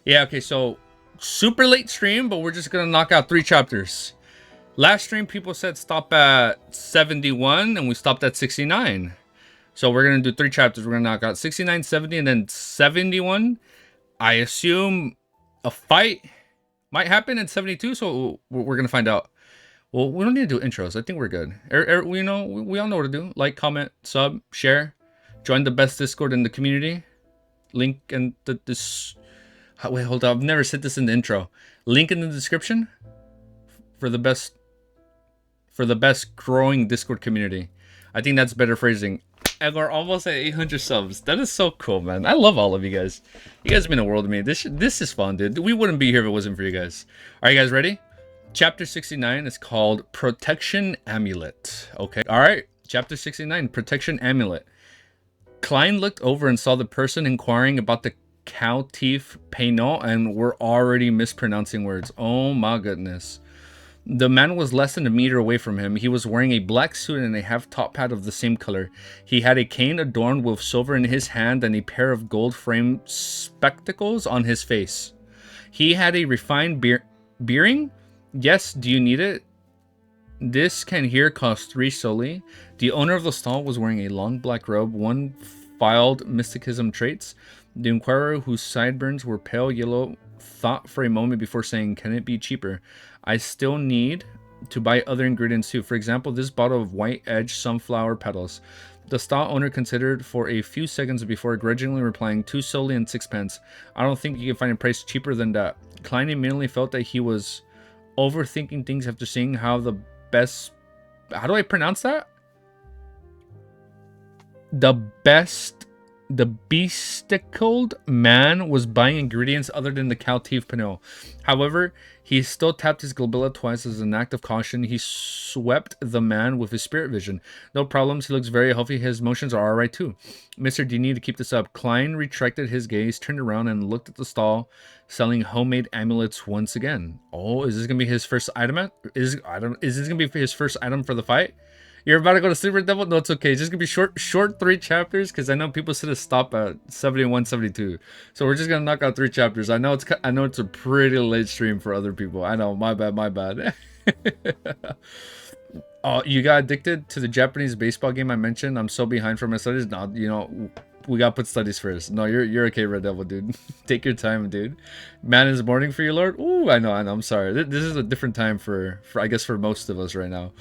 Yeah, okay, so super late stream, but we're just gonna knock out 3 chapters. Last stream, people said stop at 71, and we stopped at 69. So we're gonna do 3 chapters. We're gonna knock out 69, 70, and then 71. I assume a fight might happen in 72, so we're gonna find out. Well, we don't need to do intros. I think we're good. We know we all know what to do. Like, comment, sub, share, join the best Discord in the community. Link in this. Wait, hold on. I've never said this in the intro. Link in the description for the best growing Discord community. I think that's better phrasing. And we're almost at 800 subs. That is so cool, man. I love all of you guys. You guys mean the world to me. This is fun, dude. We wouldn't be here if it wasn't for you guys. Are you guys ready? Chapter 69 is called Protection Amulet. Okay. All right. Chapter 69, Protection Amulet. Klein looked over and saw the person inquiring about the Cautif Payno, and we're already mispronouncing words. Oh my goodness. The man was less than a meter away from him. He was wearing a black suit and a half top hat of the same color. He had a cane adorned with silver in his hand and a pair of gold-framed spectacles on his face. He had a refined bearing. Yes, do you need it? This can here cost 3 solely. The owner of the stall was wearing a long black robe, one filed mysticism traits. The inquirer, whose sideburns were pale yellow, thought for a moment before saying, "Can it be cheaper? I still need to buy other ingredients too. For example, this bottle of white-edged sunflower petals." The stall owner considered for a few seconds before grudgingly replying, 2 solely and 6 pence. I don't think you can find a price cheaper than that. Klein immediately felt that he was overthinking things after seeing how the best... How do I pronounce that? The besticled man was buying ingredients other than the Cautif Payno. However, he still tapped his glabella twice as an act of caution. He swept the man with his spirit vision. No problems. He looks very healthy. His motions are alright too. Mr. D, need to keep this up. Klein retracted his gaze, turned around, and looked at the stall selling homemade amulets once again. Oh, is this gonna be his first item? Is this gonna be his first item for the fight? You're about to go to sleep, Red Devil? No, it's okay. It's just gonna be short 3 chapters, because I know people said to stop at 71, 72. So we're just gonna knock out 3 chapters. I know it's a pretty late stream for other people. I know, my bad. Oh, you got addicted to the Japanese baseball game I mentioned? I'm so behind for my studies. No, you know, we gotta put studies first. No, you're okay, Red Devil, dude. Take your time, dude. Man is mourning for you, Lord. Ooh, I know. I'm sorry. This is a different time for I guess for most of us right now.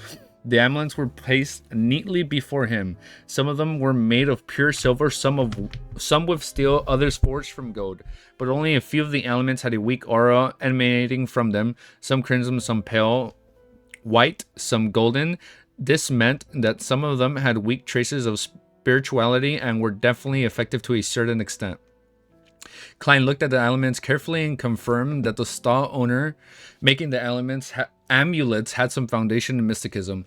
The amulets were placed neatly before him. Some of them were made of pure silver, some with steel, others forged from gold. But only a few of the elements had a weak aura emanating from them. Some crimson, some pale white, some golden. This meant that some of them had weak traces of spirituality and were definitely effective to a certain extent. Klein looked at the elements carefully and confirmed that the stall owner making the amulets had some foundation in mysticism.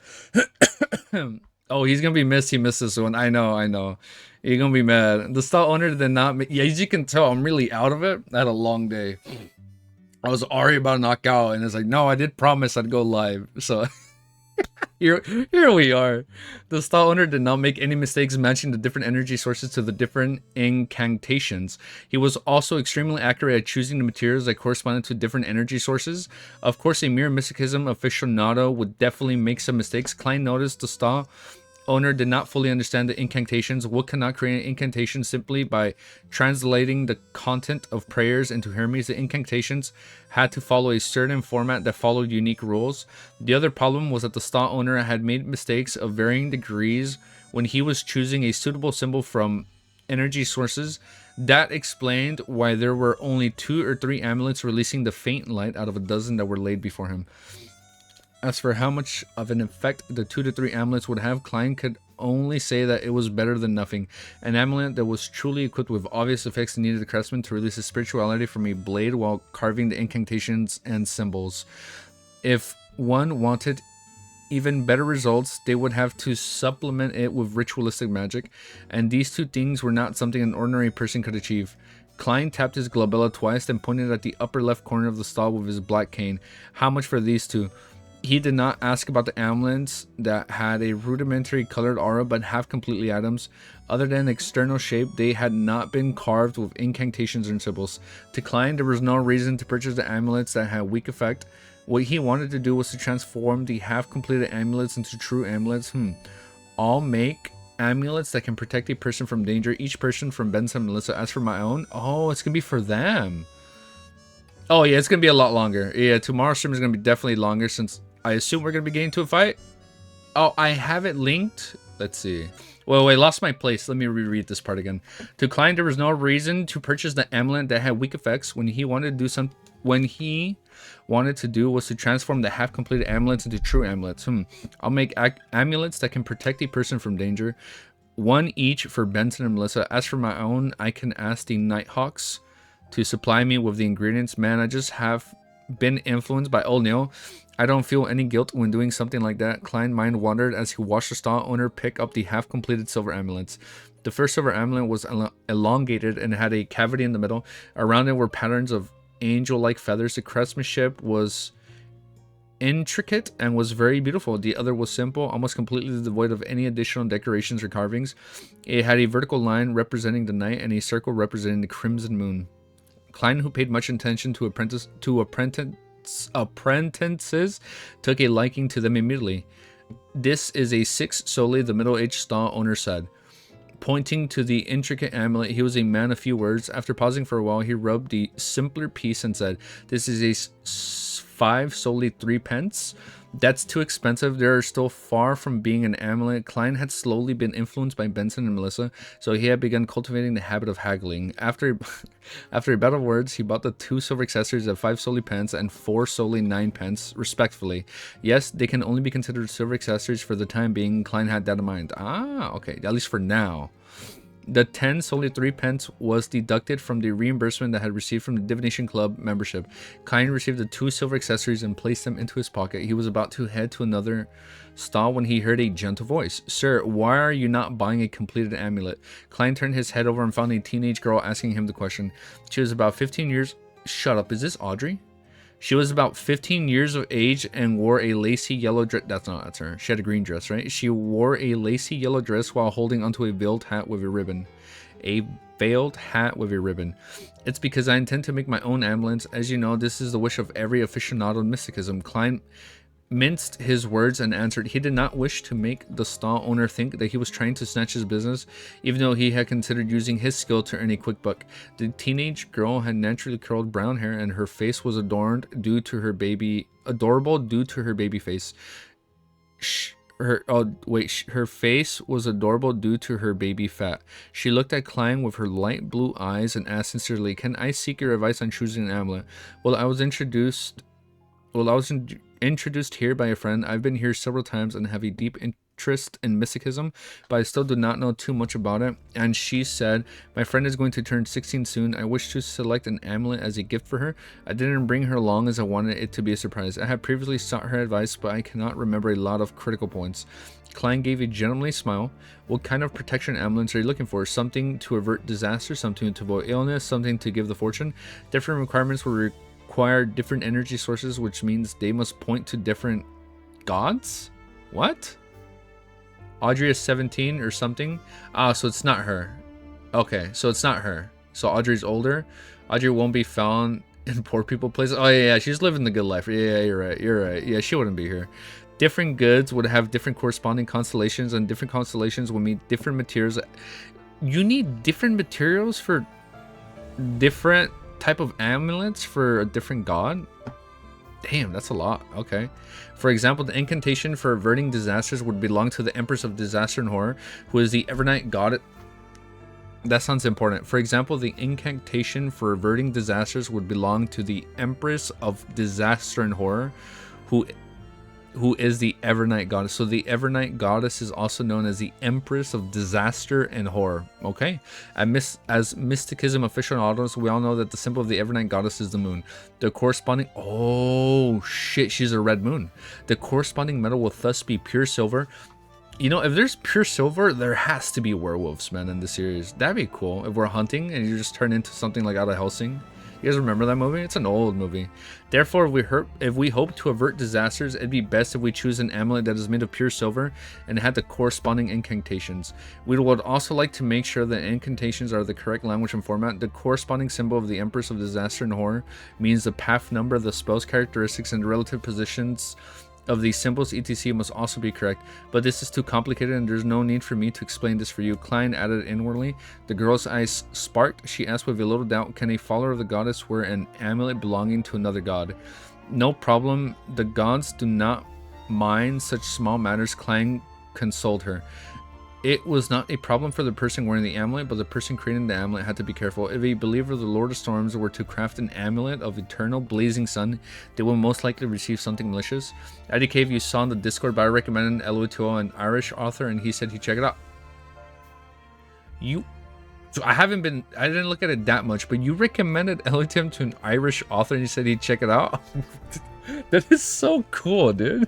Oh, he's gonna be missed. He missed this one. I know. You're gonna be mad. The stall owner did not. Yeah, as you can tell, I'm really out of it. I had a long day. I was already about to knock out, and it's like, no, I did promise I'd go live. So here we are. The stall owner did not make any mistakes matching the different energy sources to the different incantations. He was also extremely accurate at choosing the materials that corresponded to different energy sources. Of course, a mere mysticism aficionado would definitely make some mistakes. Klein noticed the stall owner did not fully understand the incantations. One cannot create an incantation simply by translating the content of prayers into Hermes. The incantations had to follow a certain format that followed unique rules. The other problem was that the stall owner had made mistakes of varying degrees when he was choosing a suitable symbol from energy sources. That explained why there were only 2 or 3 amulets releasing the faint light out of a dozen that were laid before him. As for how much of an effect the 2 to 3 amulets would have, Klein could only say that it was better than nothing. An amulet that was truly equipped with obvious effects needed the craftsman to release his spirituality from a blade while carving the incantations and symbols. If one wanted even better results, they would have to supplement it with ritualistic magic, and these 2 things were not something an ordinary person could achieve. Klein tapped his glabella twice, then pointed at the upper left corner of the stall with his black cane. How much for these 2? He did not ask about the amulets that had a rudimentary colored aura but have completely items. Other than external shape, they had not been carved with incantations and symbols. To Klein, there was no reason to purchase the amulets that had weak effect. What he wanted to do was to transform the half-completed amulets into true amulets. I'll make amulets that can protect a person from danger, each person from Benson and Melissa. As for my own, oh, it's gonna be for them. Oh yeah, it's gonna be a lot longer. Yeah, tomorrow's stream is gonna be definitely longer since I assume we're gonna be getting to a fight. Oh, I have it linked. Let's see. Well, wait, lost my place. Let me reread this part again. To Klein, there was no reason to purchase the amulet that had weak effects. When he wanted to do was to transform the half-completed amulets into true amulets. I'll make amulets that can protect a person from danger, one each for Benson and Melissa. As for my own, I can ask the Nighthawks to supply me with the ingredients. Man, I just have been influenced by old Neil. I don't feel any guilt when doing something like that. Klein's mind wandered as he watched the stall owner pick up the half-completed silver amulets. The first silver amulet was elongated and had a cavity in the middle. Around it were patterns of angel-like feathers. The craftsmanship was intricate and was very beautiful. The other was simple, almost completely devoid of any additional decorations or carvings. It had a vertical line representing the night and a circle representing the crimson moon. Klein, who paid much attention to apprentices, took a liking to them immediately. This is a 6 solely, the middle-aged stall owner said. Pointing to the intricate amulet, he was a man of few words. After pausing for a while, he rubbed the simpler piece and said, "This is a 5 solely 3 pence. That's too expensive. They are still far from being an amulet." Klein had slowly been influenced by Benson and Melissa, so he had begun cultivating the habit of haggling. After a battle of words, he bought the 2 silver accessories at 5 solely pence and 4 solely 9 pence, respectively. Yes, they can only be considered silver accessories for the time being. Klein had that in mind. Ah, okay, at least for now. The 10 solely 3 pence was deducted from the reimbursement that had received from the Divination Club membership. Klein received the 2 silver accessories and placed them into his pocket. He was about to head to another stall when he heard a gentle voice. "Sir, why are you not buying a completed amulet?" Klein turned his head over and found a teenage girl asking him the question. She was about 15 years... Shut up, is this Audrey? She was about 15 years of age and wore a lacy yellow dress. That's her. She had a green dress, right? She wore a lacy yellow dress while holding onto a veiled hat with a ribbon. A veiled hat with a ribbon. "It's because I intend to make my own amulets. As you know, this is the wish of every aficionado in mysticism." Klein minced his words and answered he did not wish to make the stall owner think that he was trying to snatch his business, even though he had considered using his skill to earn a quick buck. The teenage girl had naturally curled brown hair, and her face was adorned due to her baby face. Her face was adorable due to her baby fat. She looked at Klein with her light blue eyes and asked sincerely, "Can I seek your advice on choosing an amulet?" I was introduced here by a friend. I've been here several times and have a deep interest in mysticism, but I still do not know too much about it." And she said, "My friend is going to turn 16 soon. I wish to select an amulet as a gift for her. I didn't bring her along as I wanted it to be a surprise. I have previously sought her advice, but I cannot remember a lot of critical points." Klein gave a gentlemanly smile. "What kind of protection amulets are you looking for? Something to avert disaster, something to avoid illness, something to give the fortune? Different requirements will require different energy sources, which means they must point to different gods?" What? Audrey is 17 or something? Ah, so it's not her. Okay, so it's not her. So Audrey's older. Audrey won't be found in poor people places. Oh yeah, she's living the good life. Yeah, you're right. Yeah, she wouldn't be here. Different goods would have different corresponding constellations, and different constellations will mean different materials. You need different materials for different type of amulets for a different god? Damn, that's a lot. Okay. For example, the incantation for averting disasters would belong to the Empress of Disaster and Horror, who is the Evernight goddess. That sounds important. For example, the incantation for averting disasters would belong to the Empress of Disaster and Horror, who is the Evernight goddess. So the Evernight goddess is also known as the Empress of Disaster and Horror. Okay. As mysticism aficionados, we all know that the symbol of the Evernight goddess is the moon. The corresponding... Oh, shit. She's a red moon. The corresponding metal will thus be pure silver. You know, if there's pure silver, there has to be werewolves, man, in the series. That'd be cool. If we're hunting and you just turn into something like out of Helsing. You guys remember that movie? It's an old movie. Therefore, if we hope to avert disasters, it'd be best if we choose an amulet that is made of pure silver and had the corresponding incantations. We would also like to make sure that incantations are the correct language and format. The corresponding symbol of the Empress of Disaster and Horror means the path number, the spell's characteristics, and the relative positions of these symbols etc must also be correct, but this is too complicated and there's no need for me to explain this for you. Klein added inwardly. The girl's eyes sparked. She asked with a little doubt, can a follower of the goddess wear an amulet belonging to another god? No problem. The gods do not mind such small matters. Klein consoled her. It was not a problem for the person wearing the amulet, but the person creating the amulet had to be careful. If a believer of the Lord of Storms were to craft an amulet of eternal blazing sun, they will most likely receive something malicious. IDK, if you saw in the Discord, but I recommended Eloy to an Irish author, and he said he'd check it out. So I didn't look at it that much, but you recommended Eloy to an Irish author, and he said he'd check it out? That is so cool, dude.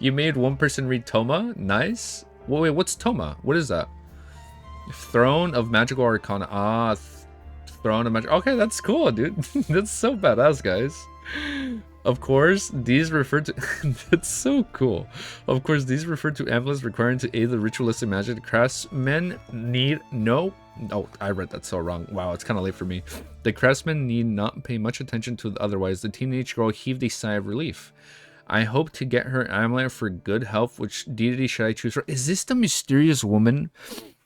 You made one person read Toma? Nice. Wait, what's Toma? What is that? Throne of Magical Arcana. Ah, Throne of Magic. Okay, that's cool, dude. That's so badass, guys. Of course, these refer to... That's so cool. Of course, these refer to amulets requiring to aid the ritualistic magic. Craftsmen need no... Oh, I read that so wrong. Wow, it's kind of late for me. The craftsmen need not pay much attention to it otherwise. The teenage girl heaved a sigh of relief. I hope to get her amulet for good health. Which deity should I choose for? Is this the mysterious woman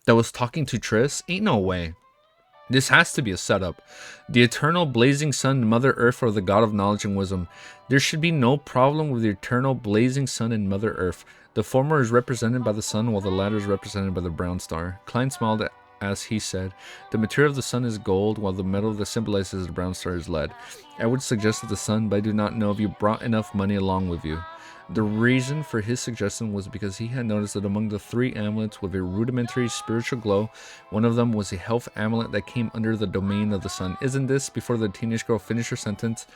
that was talking to Triss? Ain't no way. This has to be a setup. The eternal blazing sun, Mother Earth, or the god of knowledge and wisdom. There should be no problem with the eternal blazing sun and Mother Earth. The former is represented by the sun, while the latter is represented by the brown star. Klein smiled as he said, the material of the sun is gold, while the metal that symbolizes the brown star is lead. I would suggest the sun, but I do not know if you brought enough money along with you. The reason for his suggestion was because he had noticed that among the 3 amulets with a rudimentary spiritual glow, one of them was a health amulet that came under the domain of the sun. Isn't this? Before the teenage girl finished her sentence,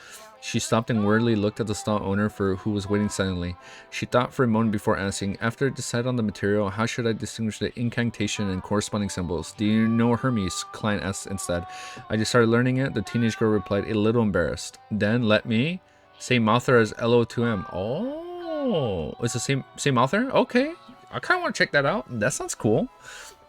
she stopped and weirdly looked at the stall owner who was waiting silently. She thought for a moment before asking, after I decide on the material, how should I distinguish the incantation and corresponding symbols? Do you know Hermes? Klein asked instead. I just started learning it, the teenage girl replied, a little embarrassed. Then let me... Same author as LO2M. Oh, it's the same author? Okay. I kind of want to check that out. That sounds cool.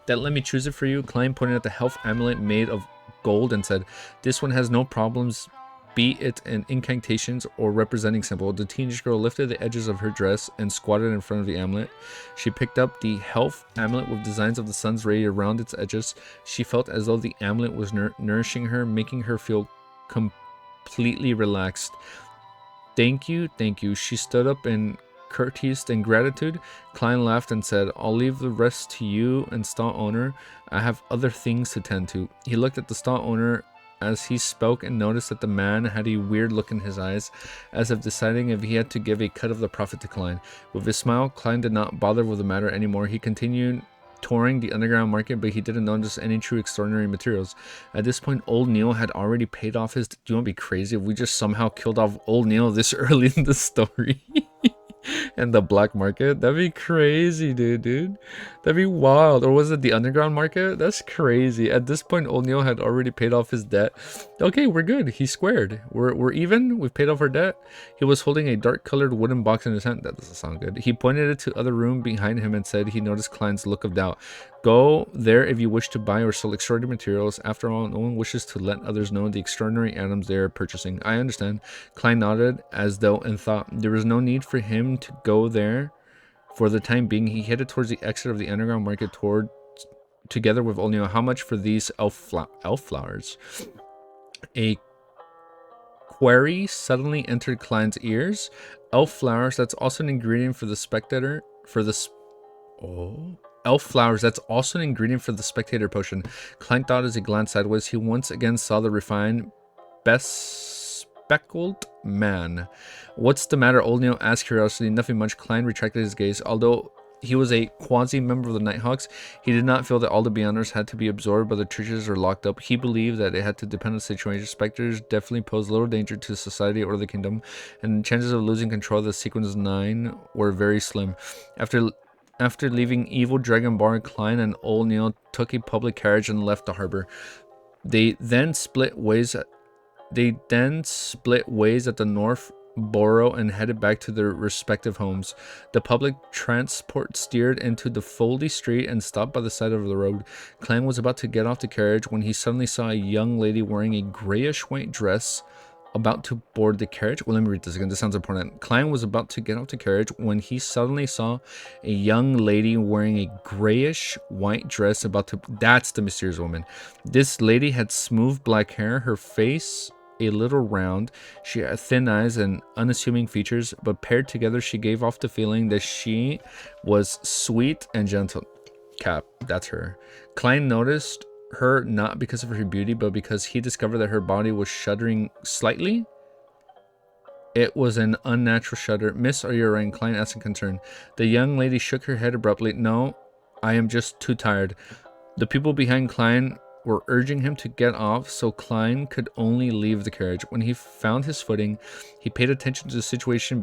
That let me choose it for you. Klein pointed at the health amulet made of gold and said, this one has no problems, be it an incantations or representing symbol. The teenage girl lifted the edges of her dress and squatted in front of the amulet. She picked up the health amulet with designs of the sun's ray around its edges. She felt as though the amulet was nourishing her, making her feel completely relaxed. Thank you, thank you. She stood up and courteoused in gratitude. Klein laughed and said, I'll leave the rest to you and stall owner. I have other things to tend to. He looked at the stall owner as he spoke and noticed that the man had a weird look in his eyes, as if deciding if he had to give a cut of the profit to Klein. With a smile, Klein did not bother with the matter anymore. He continued touring the underground market, but he didn't notice any true extraordinary materials. At this point, old Neil had already paid off his... Do you want to be crazy if we just somehow killed off old Neil this early in the story? And the black market? That'd be crazy, dude. That'd be wild. Or was it the underground market? That's crazy. At this point, old Neil had already paid off his debt. Okay, we're good. He squared. We're even. We've paid off our debt. He was holding a dark-colored wooden box in his hand. That doesn't sound good. He pointed it to other room behind him and said he noticed Klein's look of doubt. Go there if you wish to buy or sell extraordinary materials. After all, no one wishes to let others know the extraordinary items they are purchasing. I understand. Klein nodded as though in thought. There was no need for him to go there. For the time being, he headed towards the exit of the underground market together with Olneo. How much for these elf flowers? A query suddenly entered Klein's ears. Elf flowers, that's also an ingredient for the spectator. Elf flowers, that's also an ingredient for the spectator potion. Klein thought as he glanced sideways. He once again saw the refined, speckled man. What's the matter? Old Neil asked curiosity. Nothing much. Klein retracted his gaze. Although he was a quasi-member of the Nighthawks, he did not feel that all the Beyonders had to be absorbed by the churches or locked up. He believed that it had to depend on the situation. Specters definitely pose little danger to society or the kingdom, and the chances of losing control of the Sequence 9 were very slim. After leaving Evil Dragon Bar, Klein and Old Neil took a public carriage and left the harbor. They then split ways. They then split ways at the North Borough and headed back to their respective homes. The public transport steered into the foldy street and stopped by the side of the road. Klein was about to get off the carriage when he suddenly saw a young lady wearing a grayish-white dress about to board the carriage. Well, let me read this again. This sounds important. Klein was about to get off the carriage when he suddenly saw a young lady wearing a grayish-white dress about to... That's the mysterious woman. This lady had smooth black hair, her face a little round. She had thin eyes and unassuming features, but paired together, she gave off the feeling that she was sweet and gentle. Cap, that's her. Klein noticed her not because of her beauty, but because he discovered that her body was shuddering slightly. It was an unnatural shudder. Miss, are you alright? Klein asked in concern. The young lady shook her head abruptly. No, I am just too tired. The people behind Klein were urging him to get off, so Klein could only leave the carriage. When he found his footing, he paid attention to the situation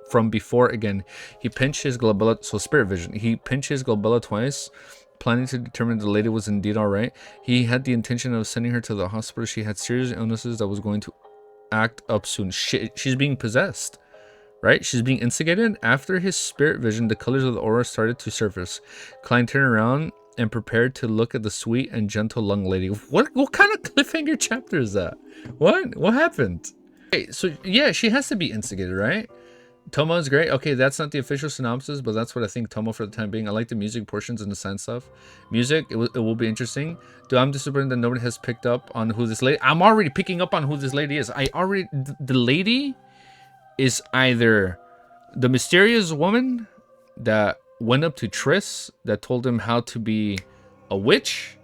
from before again. He pinched his glabella, so spirit vision. He pinched his glabella twice, planning to determine the lady was indeed alright. He had the intention of sending her to the hospital. She had serious illnesses that was going to act up soon. She's being possessed, right? She's being instigated. After his spirit vision, the colors of the aura started to surface. Klein turned around and prepared to look at the sweet and gentle young lady. What kind of cliffhanger chapter is that? What happened? Okay, so yeah, she has to be instigated, right? Tomo is great. Okay, that's not the official synopsis, but that's what I think Tomo for the time being. I like the music portions and the science stuff. Music, it will be interesting. Dude, I'm disappointed that nobody has picked up on who this lady... I'm already picking up on who this lady is. The lady is either the mysterious woman that went up to Triss, that told him how to be a witch,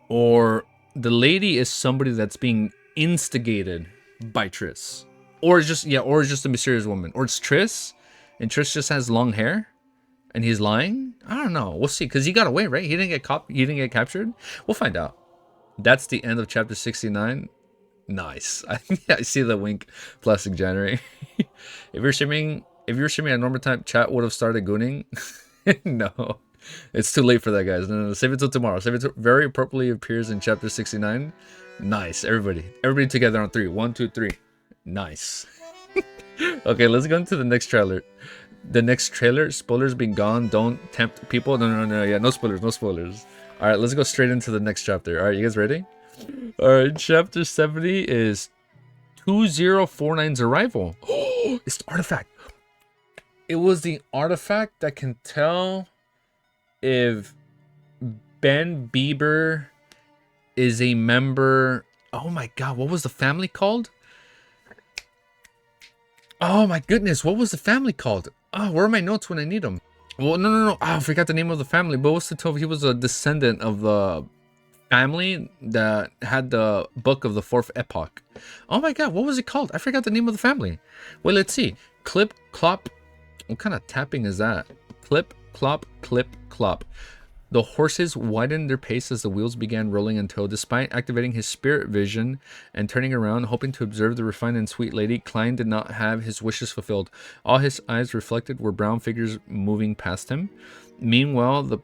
or the lady is somebody that's being instigated by Triss. Or it's just, yeah, or it's just a mysterious woman. Or it's Triss, and Triss just has long hair, and he's lying. I don't know. We'll see, because he got away, right? He didn't get captured. We'll find out. That's the end of chapter 69. Nice. I see the wink. Plastic January. If you're streaming at normal time, chat would have started gooning. No, it's too late for that, guys. No, save it till tomorrow. Save it till very appropriately appears in chapter 69. Nice. Everybody together on 3. 1, 2, 3. Nice. Okay, let's go into the next trailer. The next trailer, spoilers being gone. Don't tempt people. No. Yeah, no spoilers. All right, let's go straight into the next chapter. All right, you guys ready? All right, chapter 70 is 2049's arrival. Oh, it's the artifact. It was the artifact that can tell if Ben Bieber is a member. Oh my god, what was the family called? Oh my goodness, what was the family called? Oh, where are my notes when I need them? Well, no. Oh, I forgot the name of the family. But what's to tell if he was a descendant of the family that had the book of the 4th epoch? Oh my god, what was it called? I forgot the name of the family. Well, let's see. Clip, clop. What kind of tapping is that? Clip, clop, clip, clop. The horses widened their pace as the wheels began rolling until, despite activating his spirit vision and turning around, hoping to observe the refined and sweet lady, Klein did not have his wishes fulfilled. All his eyes reflected were brown figures moving past him. Meanwhile, the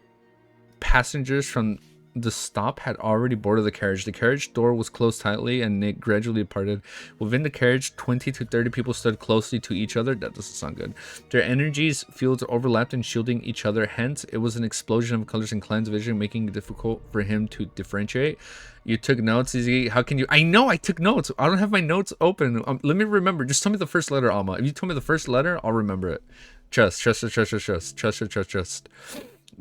passengers from the stop had already boarded the carriage. The carriage door was closed tightly and Nick gradually departed. Within the carriage, 20 to 30 people stood closely to each other. That doesn't sound good. Their energies fields overlapped and shielding each other. Hence, it was an explosion of colors in Klein's vision, making it difficult for him to differentiate. You took notes, Izzy. How can you? I know I took notes. I don't have my notes open. Let me remember. Just tell me the first letter, Alma. If you tell me the first letter, I'll remember it. Trust.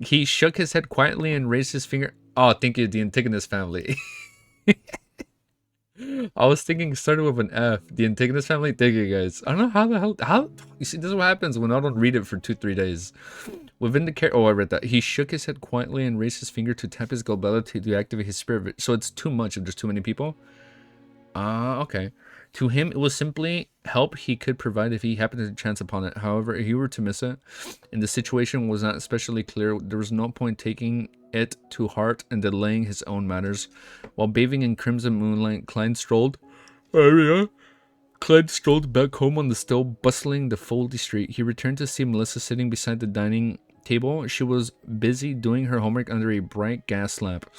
He shook his head quietly and raised his finger. Oh, thank you, the Antigonus family. I was thinking it started with an F. The Antigonus family. Thank you, guys. I don't know how you see, this is what happens when I don't read it for 2-3 days. Within the I read that. He shook his head quietly and raised his finger to tap his glabella to deactivate his spirit. So it's too much if there's too many people. Okay. To him, it was simply help he could provide if he happened to chance upon it. However, if he were to miss it, and the situation was not especially clear, there was no point taking it to heart and delaying his own matters. While bathing in crimson moonlight, Klein strolled back home on the still bustling the foldy street. He returned to see Melissa sitting beside the dining table. She was busy doing her homework under a bright gas lamp.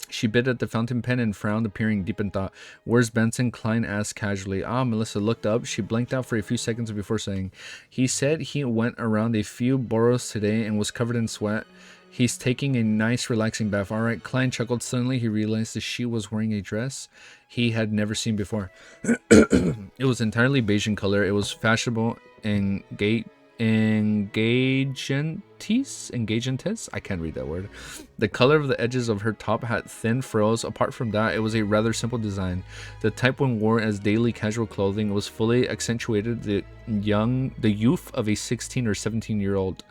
She bit at the fountain pen and frowned, appearing deep in thought. "Where's Benson?" Klein asked casually. Melissa looked up. She blinked out for a few seconds before saying, "He said he went around a few boroughs today and was covered in sweat. He's taking a nice relaxing bath." "All right." Klein chuckled. Suddenly he realized that she was wearing a dress he had never seen before. It was entirely beige in color. It was fashionable and engageantes. I can't read that word. The color of the edges of her top had thin frills. Apart from that, it was a rather simple design, the type one wore as daily casual clothing. It was fully accentuated the youth of a 16 or 17-year-old.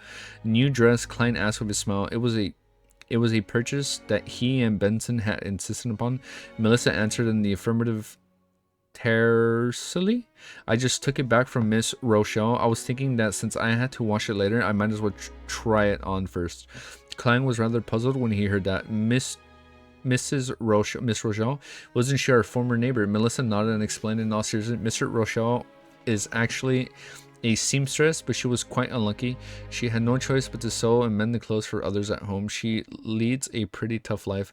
"New dress?" Klein asked with a smile. It was a purchase that he and Benson had insisted upon. Melissa answered in the affirmative tersely. "I just took it back from Miss Rochelle. I was thinking that since I had to wash it later, I might as well try it on first." Klein was rather puzzled when he heard that. Miss Rochelle, wasn't she our former neighbor? Melissa nodded and explained in all seriousness. Mr. Rochelle is actually a seamstress, but she was quite unlucky. She had no choice but to sew and mend the clothes for others at home. She leads a pretty tough life.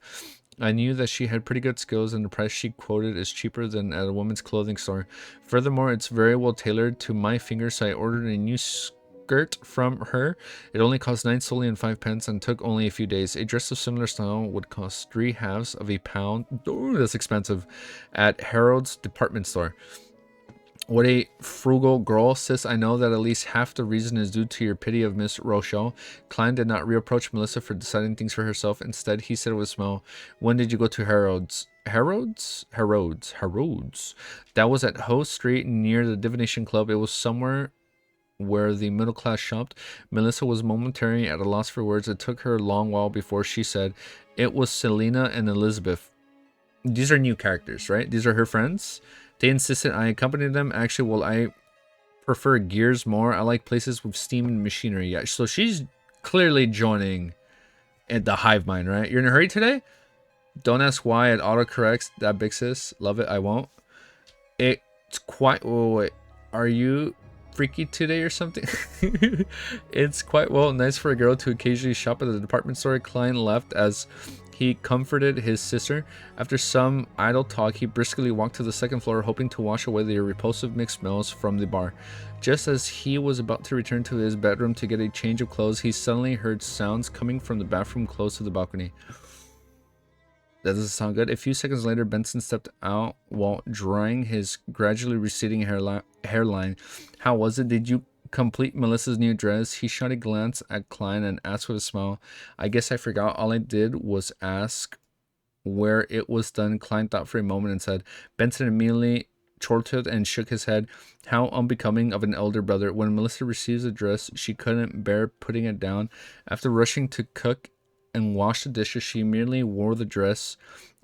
I knew that she had pretty good skills, and the price she quoted is cheaper than at a woman's clothing store. Furthermore, it's very well tailored to my finger, so I ordered a new skirt from her. It only cost 9 solely and 5 pence and took only a few days. A dress of similar style would cost 3/2 of a pound. Oh, that's expensive. At Harold's department store. What a frugal girl, sis. I know that at least half the reason is due to your pity of Miss Rochelle. Klein did not reapproach Melissa for deciding things for herself. Instead, he said with a smile, "When did you go to Harold's?" Harold's? That was at Hoe Street near the Divination Club. It was somewhere where the middle class shopped. Melissa was momentarily at a loss for words. It took her a long while before she said, "It was Selena and Elizabeth." These are new characters, right? These are her friends. They insisted I accompanied them. Actually, well, I prefer gears more. I like places with steam and machinery. Yeah, so she's clearly joining at the hive mind, right? "You're in a hurry today?" Don't ask why. It autocorrects. That big sis. Love it. I won't. It's quite... Wait. Are you freaky today or something? It's quite well nice for a girl to occasionally shop at the department store. Klein left as he comforted his sister. After some idle talk, he briskly walked to the second floor, hoping to wash away the repulsive mixed smells from the bar. Just as he was about to return to his bedroom to get a change of clothes, he suddenly heard sounds coming from the bathroom close to the balcony. That doesn't sound good. A few seconds later, Benson stepped out while drying his gradually receding hairline. "How was it? Did you complete Melissa's new dress?" He shot a glance at Klein and asked with a smile, "I guess I forgot. All I did was ask where it was done." Klein thought for a moment and said. Benson immediately chortled and shook his head. How unbecoming of an elder brother. When Melissa receives the dress, she couldn't bear putting it down. After rushing to cook and wash the dishes, she merely wore the dress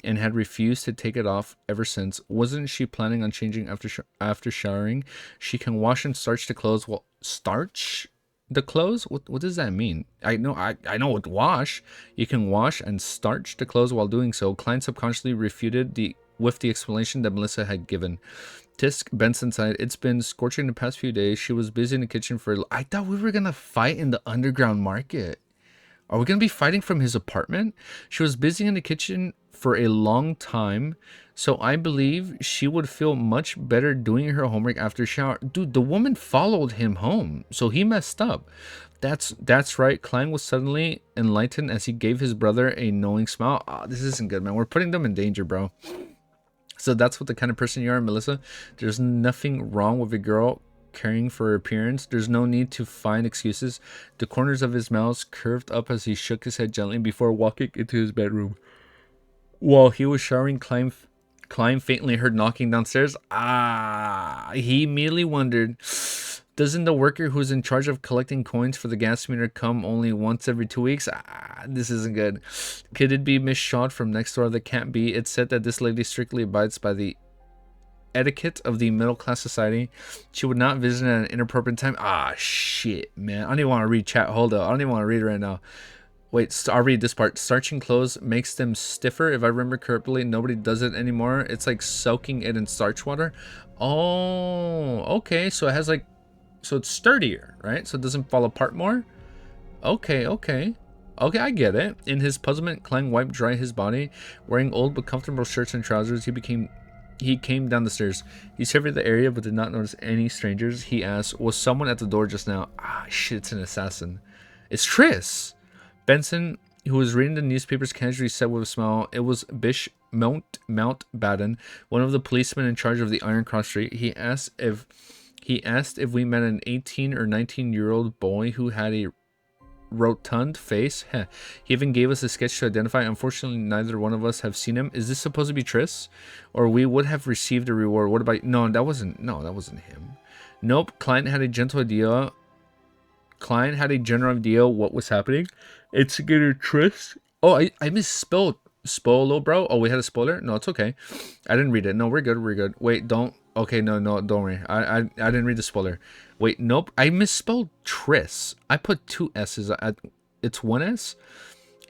and had refused to take it off ever since. Wasn't she planning on changing after showering? She can wash and starch the clothes. Well, starch the clothes? What does that mean? I know what wash. You can wash and starch the clothes while doing so. Klein subconsciously refuted with the explanation that Melissa had given. Tisk, Benson sighed. It's been scorching the past few days. She was busy in the kitchen for... I thought we were gonna fight in the underground market. Are we going to be fighting from his apartment? She was busy in the kitchen for a long time, so I believe she would feel much better doing her homework after shower. Dude, the woman followed him home, so he messed up. That's right. Klein was suddenly enlightened as he gave his brother a knowing smile. This isn't good, man. We're putting them in danger, bro. So that's what the kind of person you are, Melissa. There's nothing wrong with a girl caring for her appearance. There's no need to find excuses. The corners of his mouth curved up as he shook his head gently before walking into his bedroom. While he was showering, Klein faintly heard knocking downstairs. He immediately wondered, doesn't the worker who's in charge of collecting coins for the gas meter come only once every 2 weeks? This isn't good. Could it be Miss Shaw from next door? That can't be. It's said that this lady strictly abides by the etiquette of the middle class society. She would not visit at an inappropriate time. Shit, man. I don't even want to read chat. Hold up. I don't even want to read it right now. Wait, I'll read this part. Starching clothes makes them stiffer. If I remember correctly, nobody does it anymore. It's like soaking it in starch water. Oh, okay. So it has so it's sturdier, right? So it doesn't fall apart more. Okay. Okay, I get it. In his puzzlement, Klein wiped dry his body. Wearing old but comfortable shirts and trousers, he came down the stairs. He surveyed the area but did not notice any strangers. He asked, was someone at the door just now? Ah, shit, it's an assassin. It's Triss. Benson, who was reading the newspapers, casually said with a smile, it was Bish Mountbatten, one of the policemen in charge of the Iron Cross Street. He asked if we met an 18 or 19-year-old boy who had a rotund face. Heh. He even gave us a sketch to identify. Unfortunately, neither one of us have seen him. Is this supposed to be Triss? Or we would have received a reward. What about... No, that wasn't him. Nope. Klein had a general idea what was happening. Instigator Triss. Oh, I misspelled Spolo, bro. Oh, we had a spoiler? No, it's okay. I didn't read it. No, we're good. Wait, don't... Okay, no, don't worry. I didn't read the spoiler. Wait, nope. I misspelled Triss. I put 2 S's. It's 1 S.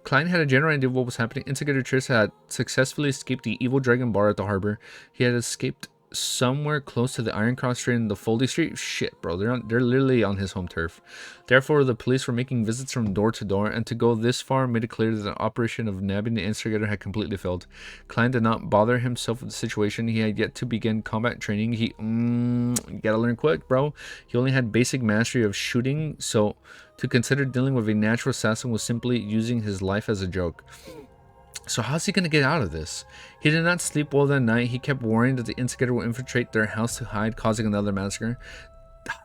Klein had a general idea of what was happening. Instigator Triss had successfully escaped the evil dragon bar at the harbor. He had escaped somewhere close to the Iron Cross Street and the Foldy Street. Shit, bro. They're literally on his home turf. Therefore, the police were making visits from door to door, and to go this far made it clear that the operation of nabbing the instigator had completely failed. Klein did not bother himself with the situation. He had yet to begin combat training. You gotta learn quick, bro. He only had basic mastery of shooting, so to consider dealing with a natural assassin was simply using his life as a joke. So how's he going to get out of this? He did not sleep well that night. He kept worrying that the instigator will infiltrate their house to hide, causing another massacre.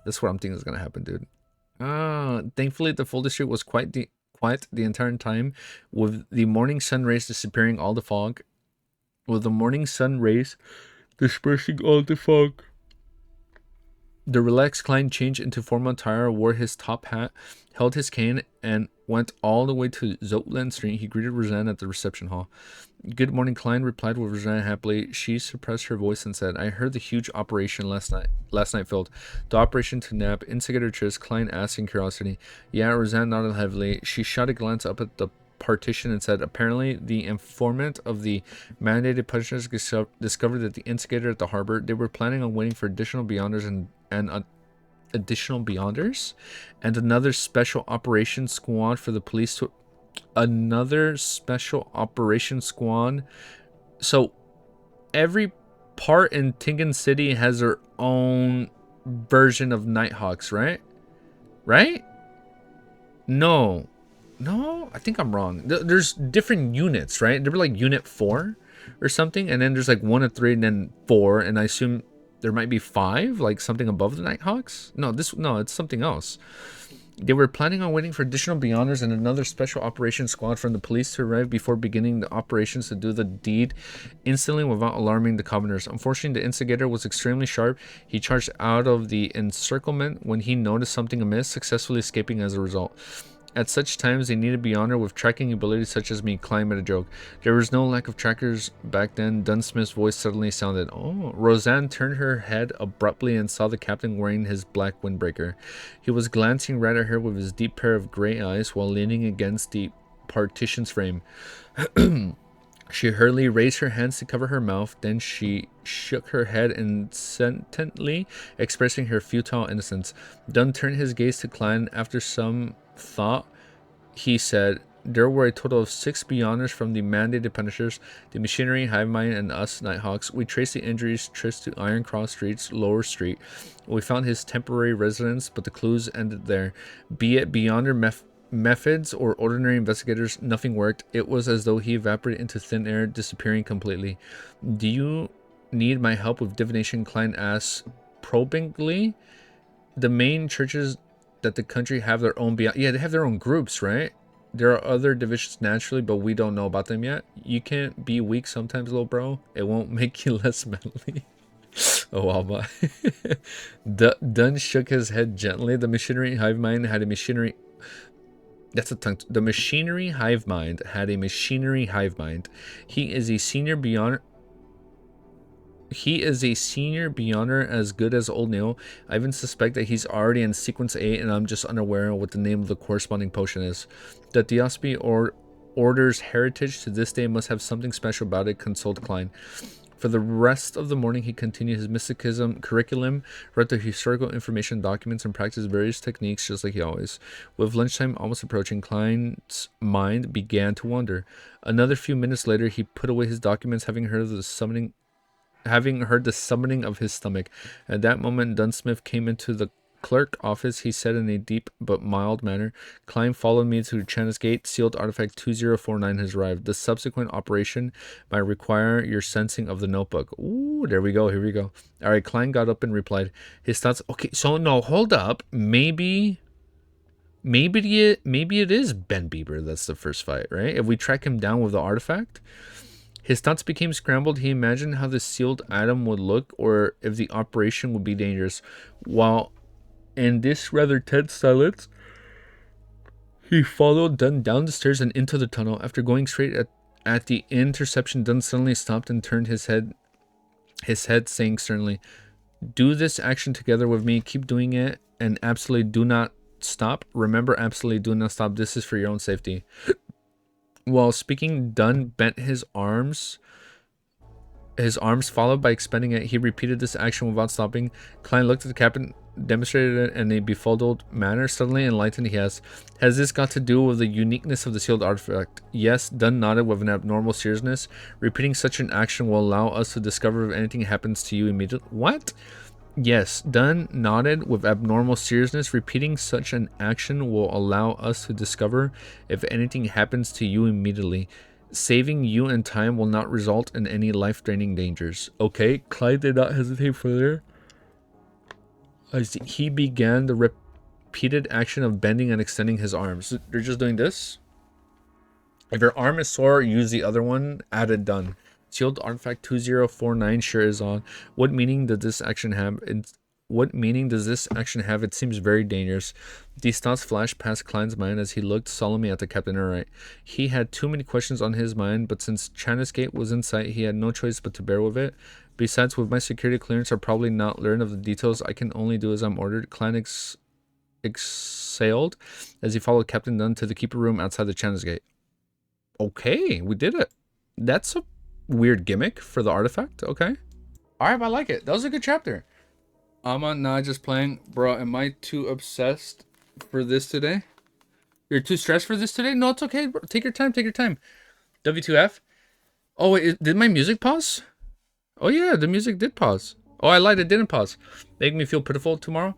That's what I'm thinking is going to happen, dude. Thankfully, the Foldy Street was quiet the entire time, with the morning sun rays dispersing all the fog. The relaxed Klein changed into formal attire, wore his top hat, held his cane, and went all the way to Zotland Street. He greeted Roseanne at the reception hall. Good morning, Klein replied with Roseanne happily. She suppressed her voice and said, I heard the huge operation last night failed. The operation to nab Instigator Triss, Klein asked in curiosity. Yeah, Roseanne nodded heavily. She shot a glance up at the partition and said, apparently the informant of the mandated punishers discovered that the instigator at the harbor, they were planning on waiting for additional beyonders and another special operations squad for the police to so every part in Tingan City has their own version of Nighthawks, right? No, I think I'm wrong. There's different units, right? There were like unit 4 or something, and then there's like 1 to 3 and then 4, and I assume there might be 5, like something above the Nighthawks. No, it's something else. They were planning on waiting for additional Beyonders and another special operations squad from the police to arrive before beginning the operations to do the deed instantly without alarming the commoners. Unfortunately, the instigator was extremely sharp. He charged out of the encirclement when he noticed something amiss, successfully escaping as a result. At such times, they needed Beyonder with tracking abilities such as me. Klein made a joke. There was no lack of trackers back then. Dunsmith's voice suddenly sounded. Oh, Roseanne turned her head abruptly and saw the captain wearing his black windbreaker. He was glancing right at her with his deep pair of gray eyes while leaning against the partition's frame. She hurriedly raised her hands to cover her mouth. Then she shook her head insistently, expressing her futile innocence. Dunn turned his gaze to Klein. After some thought, he said, there were a total of 6 Beyonders from the mandated punishers, the machinery, hive mind, and us Nighthawks. We traced the injuries Triss to Iron Cross Street's lower street. We found his temporary residence, but the clues ended there. Be it Beyonder methods or ordinary investigators, nothing worked. It was as though he evaporated into thin air, disappearing completely. Do you need my help with divination? Klein asked probingly. The main churches that the country have their own beyond. Yeah, they have their own groups, right? There are other divisions naturally, but we don't know about them yet. You can't be weak sometimes, little bro. It won't make you less manly. Oh, wow. Dunn shook his head gently. The machinery hive mind had a machinery. That's a tongue. The machinery hive mind had a machinery hive mind. He is a senior Beyonder. He is a senior Beyonder as good as old Neil. I even suspect that he's already in sequence 8 and I'm just unaware of what the name of the corresponding potion is. The Theosophy Order's heritage to this day must have something special about it, consoled Klein. For the rest of the morning, he continued his mysticism curriculum, read the historical information documents, and practiced various techniques just like he always. With lunchtime almost approaching, Klein's mind began to wander. Another few minutes later, he put away his documents, having heard the summoning of his stomach. At that moment, Dunsmith came into the clerk office. He said in a deep but mild manner, "Klein followed me to China's Gate. Sealed artifact 2049 has arrived. The subsequent operation might require your sensing of the notebook." Ooh, there we go. Here we go. All right, Klein got up and replied. His thoughts. Okay, so no, hold up. Maybe it is Ben Bieber that's the first fight, right? If we track him down with the artifact. His thoughts became scrambled. He imagined how the sealed item would look, or if the operation would be dangerous. While in this rather tense silence, he followed Dunn down the stairs and into the tunnel. After going straight at the interception, Dunn suddenly stopped and turned his head, saying sternly, "Do this action together with me. Keep doing it, and absolutely do not stop. Remember, absolutely do not stop. This is for your own safety." While speaking, Dunn bent his arms, followed by expanding it. He repeated this action without stopping. Klein looked at the captain, demonstrated it in a befuddled manner. Suddenly enlightened, he asked, "Has this got to do with the uniqueness of the sealed artifact?" "Yes," Dunn nodded with an abnormal seriousness. "Repeating such an action will allow us to discover if anything happens to you immediately." What? Yes, Dunn nodded with abnormal seriousness. "Repeating such an action will allow us to discover if anything happens to you immediately. Saving you in time will not result in any life-draining dangers." Okay, Clyde did not hesitate further. As he began the repeated action of bending and extending his arms. They're just doing this. If your arm is sore, use the other one. Added Dunn. Sealed artifact 2049 sure is on. What meaning does this action have? It seems very dangerous. These thoughts flashed past Klein's mind as he looked solemnly at the captain. Alright. He had too many questions on his mind, but since China's Gate was in sight, he had no choice but to bear with it. Besides, with my security clearance, I'll probably not learn of the details. I can only do as I'm ordered. Klein exhaled as he followed Captain Dunn to the keeper room outside the China's Gate. Okay, we did it. That's a weird gimmick for the artifact. Okay. Alright, I like it. That was a good chapter. I'm not just playing. Bro, am I too obsessed for this today? You're too stressed for this today? No, it's okay, bro. Take your time, take your time. W2F? Oh, wait, did my music pause? Oh, yeah, the music did pause. Oh, I lied, it didn't pause. Make me feel pitiful tomorrow.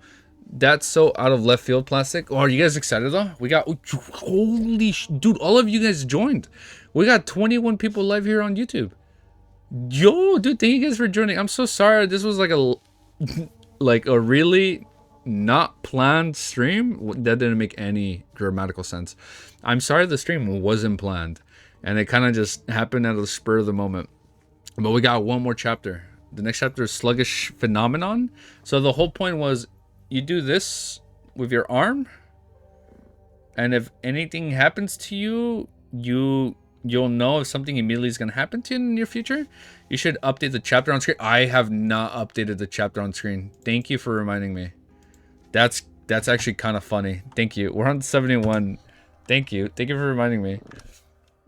That's so out of left field, Plastic. Oh, are you guys excited, though? We got... Holy... Dude, all of you guys joined. We got 21 people live here on YouTube. Yo, dude, thank you guys for joining. I'm so sorry. This was like a... like a really not planned stream. That didn't make any grammatical sense. I'm sorry the stream wasn't planned. And it kind of just happened at the spur of the moment. But we got one more chapter. The next chapter is Sluggish Phenomenon. So the whole point was you do this with your arm. And if anything happens to you, you'll know if something immediately is going to happen to you in the near future. You should update the chapter on screen. I have not updated the chapter on screen. Thank you for reminding me. That's actually kind of funny. Thank you. We're on 71. Thank you. Thank you for reminding me.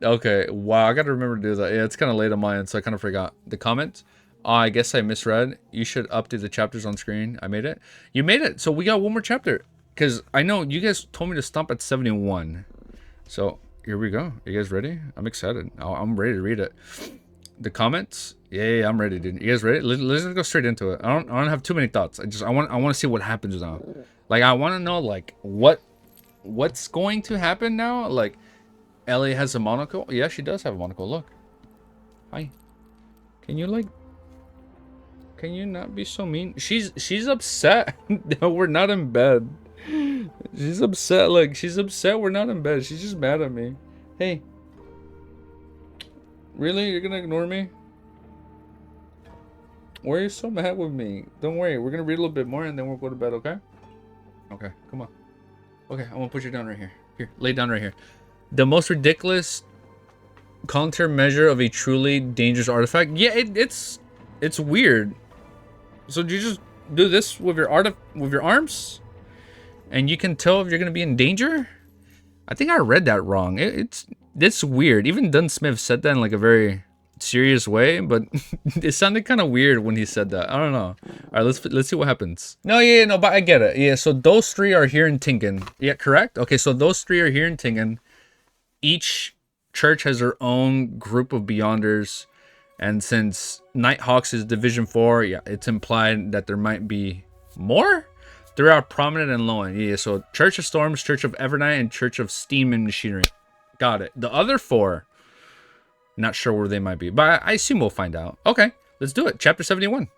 Okay. Wow. I got to remember to do that. Yeah, it's kind of late on mine, so I kind of forgot. The comment? I guess I misread. You should update the chapters on screen. I made it. You made it. So we got one more chapter. Because I know you guys told me to stop at 71. So... here we go. You guys ready? I'm excited. I'm ready to read it. The comments? Yeah, I'm ready, dude. You guys ready? Let's go straight into it. I don't want too many thoughts. I want to see what happens now. Like, I want to know like what's going to happen now. Like, Ellie has a monocle. Yeah, she does have a monocle. Look. Hi. Can you not be so mean? She's upset that we're not in bed. She's upset. Like, she's upset we're not in bed. She's just mad at me. Hey. Really? You're gonna ignore me? Why are you so mad with me? Don't worry. We're gonna read a little bit more and then we'll go to bed, okay? Okay, come on. Okay, I'm gonna put you down right here. Here, lay down right here. The most ridiculous countermeasure of a truly dangerous artifact. Yeah, it's weird. So do you just do this with your arms? And you can tell if you're gonna be in danger? I think I read that wrong. It's weird. Even Dunn Smith said that in like a very serious way, but it sounded kind of weird when he said that. I don't know. All right, let's see what happens. No, yeah, no, but I get it. Yeah, so those three are here in Tingen. Yeah, correct. Okay, so those three are here in Tingen. Each church has their own group of Beyonders, and since Nighthawks is Division 4, yeah, it's implied that there might be more. They are prominent and low end. Yeah, so Church of Storms, Church of Evernight, and Church of Steam and Machinery. Got it. The other four, not sure where they might be, but I assume we'll find out. Okay, let's do it. Chapter 71.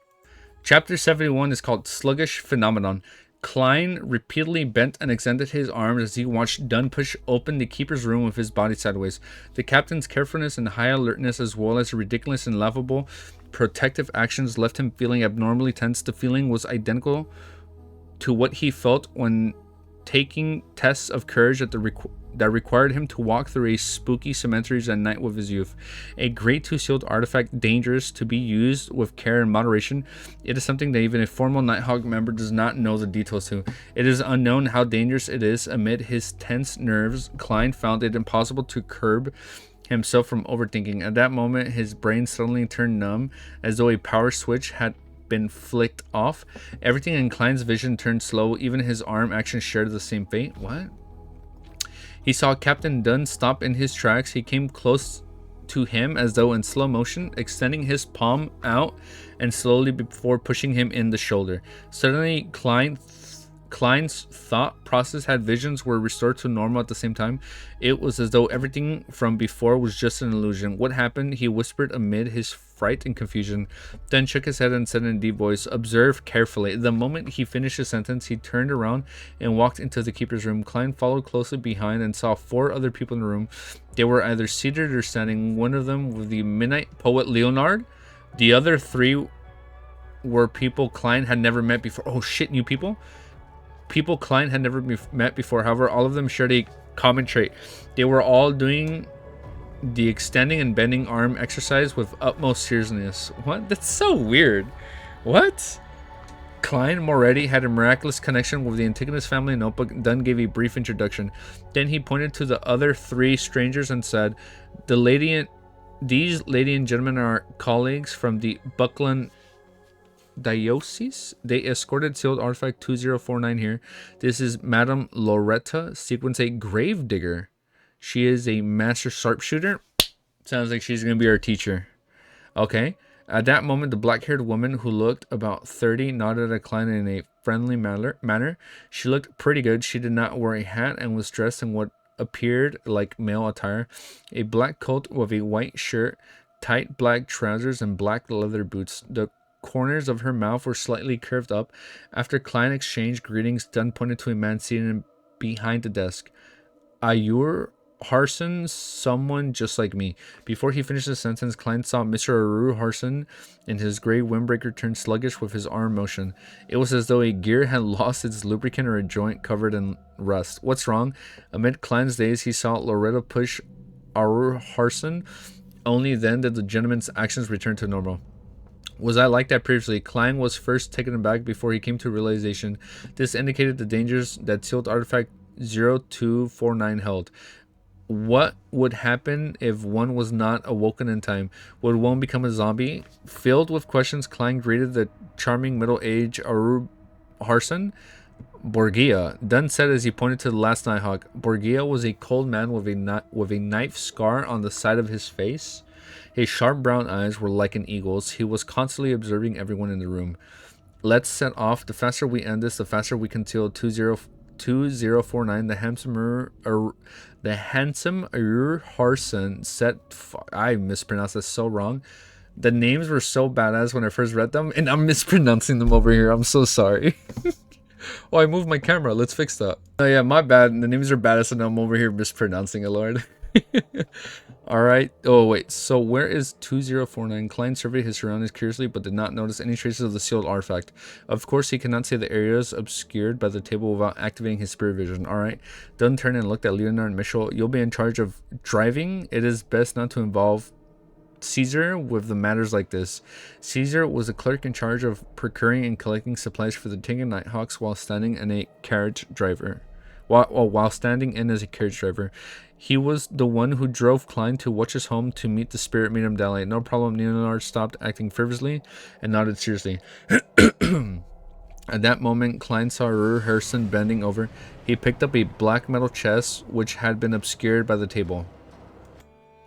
Chapter 71 is called Sluggish Phenomenon. Klein repeatedly bent and extended his arms as he watched Dunn push open the keeper's room with his body sideways. The captain's carefulness and high alertness, as well as ridiculous and laughable protective actions, left him feeling abnormally tense. The feeling was identical to what he felt when taking tests of courage that required him to walk through a spooky cemeteries at night with his youth. A great two-sealed artifact, dangerous to be used with care and moderation. It is something that even a formal Nighthawk member does not know the details to. It is unknown how dangerous it is. Amid his tense nerves, Klein found it impossible to curb himself from overthinking. At that moment, his brain suddenly turned numb, as though a power switch had been flicked off. Everything in Klein's vision turned slow. Even his arm actions shared the same fate. What? He saw Captain Dunn stop in his tracks. He came close to him as though in slow motion, extending his palm out and slowly before pushing him in the shoulder. Suddenly, Klein's thought process had visions were restored to normal at the same time. It was as though everything from before was just an illusion. What happened? He whispered amid his fright and confusion, then shook his head and said in a deep voice, "Observe carefully." The moment he finished his sentence, he turned around and walked into the keeper's room. Klein followed closely behind and saw 4 other people in the room. They were either seated or standing. One of them was the midnight poet Leonard. The other 3 were people Klein had never met before. Oh shit, new people? People Klein had never met before. However, all of them shared a common trait. They were all doing the extending and bending arm exercise with utmost seriousness. What? That's so weird. What? Klein Moretti had a miraculous connection with the Antigonus family notebook. Dunn gave a brief introduction. Then he pointed to the other 3 strangers and said, these lady and gentlemen are colleagues from the Buckland Diocese. They escorted sealed artifact 2049 here. This is Madame Loretta, sequence a gravedigger. She is a master sharpshooter. Sounds like she's going to be our teacher. Okay. At that moment, the black-haired woman, who looked about 30, nodded at Klein in a friendly manner. She looked pretty good. She did not wear a hat and was dressed in what appeared like male attire. A black coat with a white shirt, tight black trousers, and black leather boots. The corners of her mouth were slightly curved up. After Klein exchanged greetings, Dunn pointed to a man seated behind the desk. Ayur Harson, someone just like me. Before he finished the sentence, Klein saw Mr. Aru Harson and his gray windbreaker turn sluggish with his arm motion. It was as though a gear had lost its lubricant or a joint covered in rust. What's wrong? Amid Klein's daze, he saw Loretta push Aru Harson. Only then did the gentleman's actions return to normal. Was I like that previously? Klein was first taken aback before he came to realization. This indicated the dangers that sealed artifact 0249 held. What would happen if one was not awoken in time? Would one become a zombie? Filled with questions, Klein greeted the charming middle-aged Aru Harson. Borgia, Dunn said as he pointed to the last Nighthawk. Borgia was a cold man with a knife scar on the side of his face. His sharp brown eyes were like an eagle's. He was constantly observing everyone in the room. Let's set off. The faster we end this, the faster we can till 2049. The handsome Aru Harson said, I mispronounced this so wrong. The names were so badass when I first read them, and I'm mispronouncing them over here. I'm so sorry. Oh, I moved my camera. Let's fix that. Oh yeah, my bad. The names are badass and I'm over here mispronouncing it, Lord. Alright. Oh wait, so where is 2049? Klein surveyed his surroundings curiously but did not notice any traces of the sealed artifact. Of course, he cannot see the areas obscured by the table without activating his spirit vision. Alright. Dunn turned and looked at Leonard and Mitchell. You'll be in charge of driving. It is best not to involve Caesar with the matters like this. Caesar was a clerk in charge of procuring and collecting supplies for the Tingen Nighthawks while standing in a carriage driver. While standing in as a carriage driver. He was the one who drove Klein to Watch's home to meet the spirit medium Dally. No problem. Leonard stopped acting frivolously and nodded seriously. At that moment, Klein saw Ruru Harrison bending over. He picked up a black metal chest which had been obscured by the table.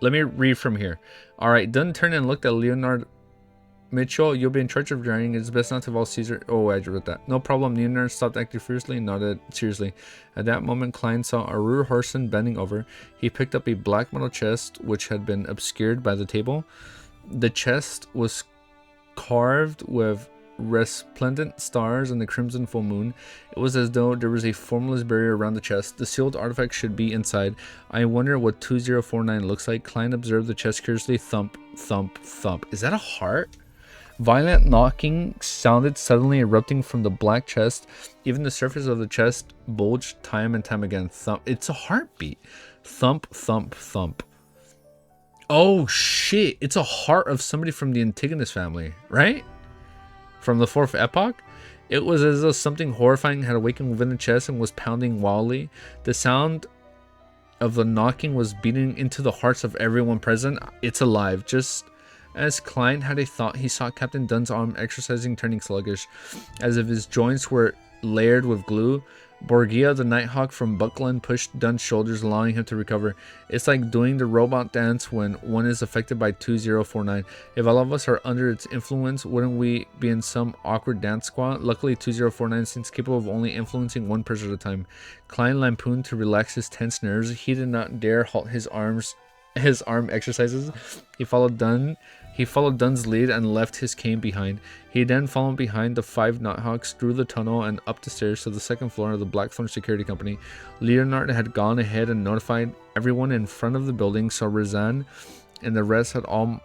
Let me read from here. Alright, Dunn turned and looked at Leonard. Mitchell, you'll be in charge of drying. It's best not to involve Caesar. Oh, I wrote that. No problem. Leonard stopped acting fiercely and nodded seriously. At that moment, Klein saw Ruru Harrison bending over. He picked up a black metal chest which had been obscured by the table. The chest was carved with resplendent stars and the crimson full moon. It was as though there was a formless barrier around the chest. The sealed artifact should be inside. I wonder what 2049 looks like. Klein observed the chest curiously. Thump, thump, thump. Is that a heart? Violent knocking sounded suddenly erupting from the black chest. Even the surface of the chest bulged time and time again. Thump. It's a heartbeat. Thump, thump, thump. Oh shit. It's a heart of somebody from the Antigonus family, right? From the 4th epoch? It was as though something horrifying had awakened within the chest and was pounding wildly. The sound of the knocking was beating into the hearts of everyone present. It's alive. Just as Klein had a thought, he saw Captain Dunn's arm exercising, turning sluggish, as if his joints were layered with glue. Borgia, the Nighthawk from Buckland, pushed Dunn's shoulders, allowing him to recover. It's like doing the robot dance when one is affected by 2049. If all of us are under its influence, wouldn't we be in some awkward dance squad? Luckily, 2049 seems capable of only influencing one person at a time. Klein lampooned to relax his tense nerves. He did not dare halt his arm exercises. He followed Dunn's lead and left his cane behind. He then followed behind the 5 Nighthawks through the tunnel and up the stairs to the 2nd floor of the Blackthorn Security Company. Leonard had gone ahead and notified everyone in front of the building, so Razan and the rest had all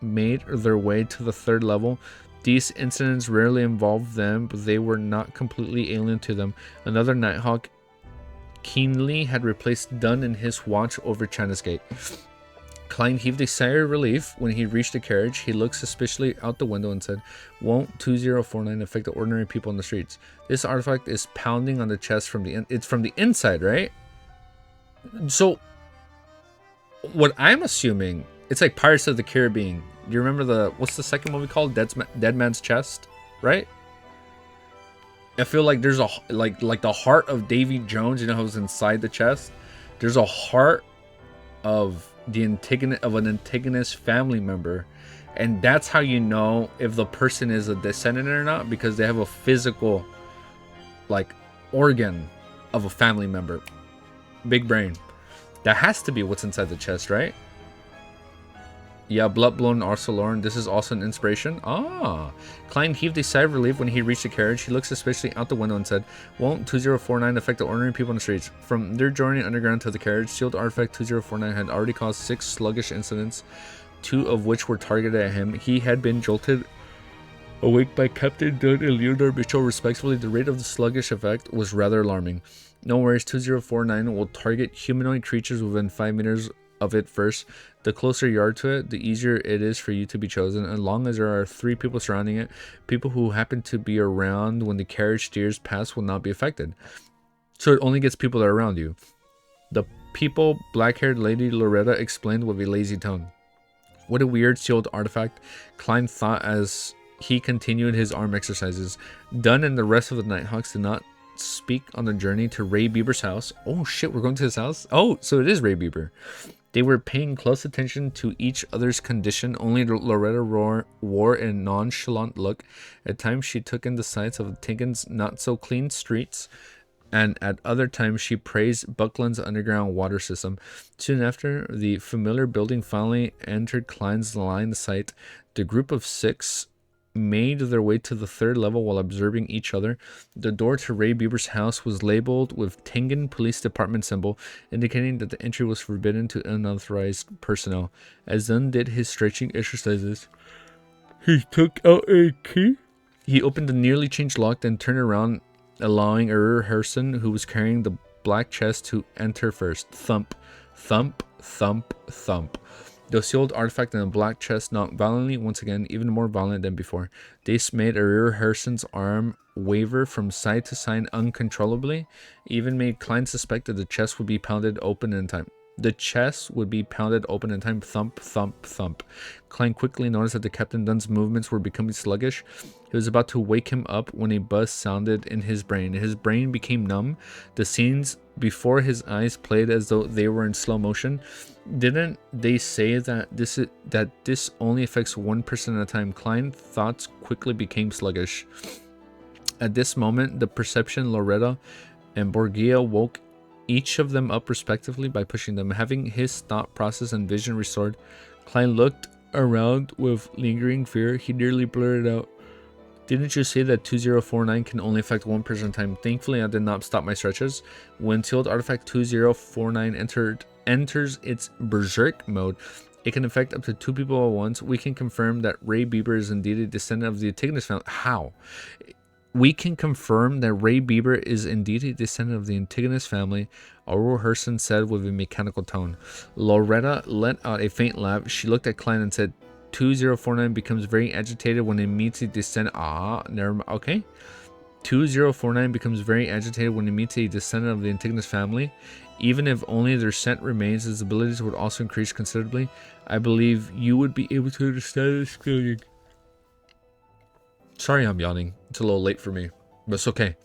made their way to the 3rd level. These incidents rarely involved them, but they were not completely alien to them. Another Nighthawk keenly had replaced Dunn in his watch over China's Gate. Klein heaved a sigh of relief when he reached the carriage. He looked suspiciously out the window and said, "Won't 2049 affect the ordinary people on the streets? This artifact is pounding on the chest from the it's from the inside, right?" So what I'm assuming, it's like Pirates of the Caribbean. Do you remember what's the second movie called? Dead Man's Chest, right? I feel like there's a like the heart of Davy Jones, you know, who's inside the chest. There's a heart of an Antigonus family member, and that's how you know if the person is a descendant or not, because they have a physical like organ of a family member. Big brain. That has to be what's inside the chest, right? Yeah, Bloodblown Arcelorn. This is also an inspiration. Ah. Klein heaved a sigh of relief when he reached the carriage. He looked suspiciously out the window and said, "Won't 2049 affect the ordinary people in the streets?" From their journey underground to the carriage, sealed artifact 2049 had already caused 6 sluggish incidents, 2 of which were targeted at him. He had been jolted awake by Captain Dunn and Leonard Mitchell respectively. The rate of the sluggish effect was rather alarming. No worries, 2049 will target humanoid creatures within 5 meters of it first. The closer you are to it, the easier it is for you to be chosen. As long as there are 3 people surrounding it, people who happen to be around when the carriage steers past will not be affected. So it only gets people that are around you. The people, black-haired Lady Loretta explained with a lazy tone. What a weird sealed artifact, Klein thought as he continued his arm exercises. Dunn and the rest of the Nighthawks did not speak on the journey to Ray Bieber's house. Oh shit, we're going to his house? Oh, so it is Ray Bieber. They were paying close attention to each other's condition. Only Loretta wore a nonchalant look. At times she took in the sights of Tinkin's not-so-clean streets, and at other times she praised Buckland's underground water system. Soon after, the familiar building finally entered Klein's line of sight. The group of 6 made their way to the 3rd level while observing each other. The door to Ray Bieber's house was labeled with Tengen Police Department symbol, indicating that the entry was forbidden to unauthorized personnel. As Dunn did his stretching exercises, he took out a key. He opened the nearly changed lock, then turned around, allowing Ruru Harrison, who was carrying the black chest, to enter first. Thump, thump, thump, thump. The sealed artifact in the black chest knocked violently, once again, even more violent than before. This made Arur Harrison's arm waver from side to side uncontrollably, even made Klein suspect that the chest would be pounded open in time. The chest would be pounded open in time. Thump, thump, thump. Klein quickly noticed that the Captain Dunn's movements were becoming sluggish. He was about to wake him up when a buzz sounded in his brain. His brain became numb. The scenes before his eyes played as though they were in slow motion. Didn't they say that this only affects one person at a time? Klein's thoughts quickly became sluggish. At this moment, the perception, Loretta, and Borgia woke each of them up respectively by pushing them. Having his thought process and vision restored, Klein looked around with lingering fear. He nearly blurted out, "Didn't you say that 2049 can only affect one person at a time?" Thankfully, I did not stop my stretches. When sealed artifact 2049 enters its berserk mode, it can affect up to 2 people at once. We can confirm that Ray Bieber is indeed a descendant of the Antigonus family. How? We can confirm that Ray Bieber is indeed a descendant of the Antigonus family, Aurora Herson said with a mechanical tone. Loretta let out a faint laugh. She looked at Klein and said, 2049 becomes very agitated when it meets a descendant. Okay. 2049 becomes very agitated when it meets a descendant of the Antigonus family. Even if only their scent remains, his abilities would also increase considerably. I believe you would be able to understand this feeling. Sorry I'm yawning. It's a little late for me, but it's okay.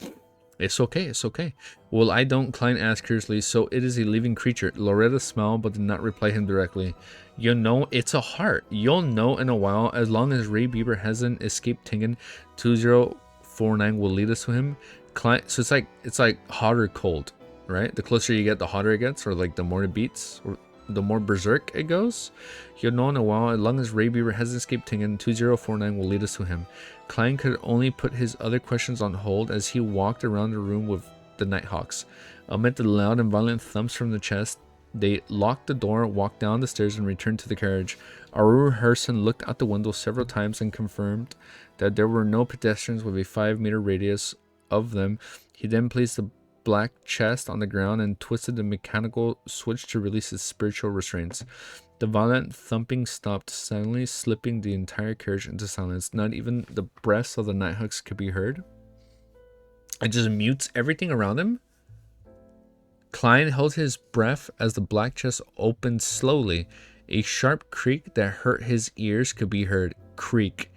It's okay, it's okay. Well, I don't, Klein asked curiously. So it is a living creature. Loretta smiled but did not reply him directly. You know, it's a heart. You'll know in a while. As long as Ray Bieber hasn't escaped Tingen, 2049 will lead us to him. Klein, so it's like hot or cold, right? The closer you get, the hotter it gets, or like the more it beats, or the more berserk it goes. You'll know in a while. As long as Ray Bieber hasn't escaped Tingen, 2049 will lead us to him. Klein could only put his other questions on hold as he walked around the room with the Nighthawks. Amid the loud and violent thumps from the chest, they locked the door, walked down the stairs, and returned to the carriage. Aurora Harrison looked out the window several times and confirmed that there were no pedestrians with a 5-meter radius of them. He then placed the black chest on the ground and twisted the mechanical switch to release his spiritual restraints. The violent thumping stopped suddenly, slipping the entire carriage into silence. Not even the breaths of the Nighthawks could be heard. It just mutes everything around him. Klein held his breath as the black chest opened slowly. A sharp creak that hurt his ears could be heard. Creak.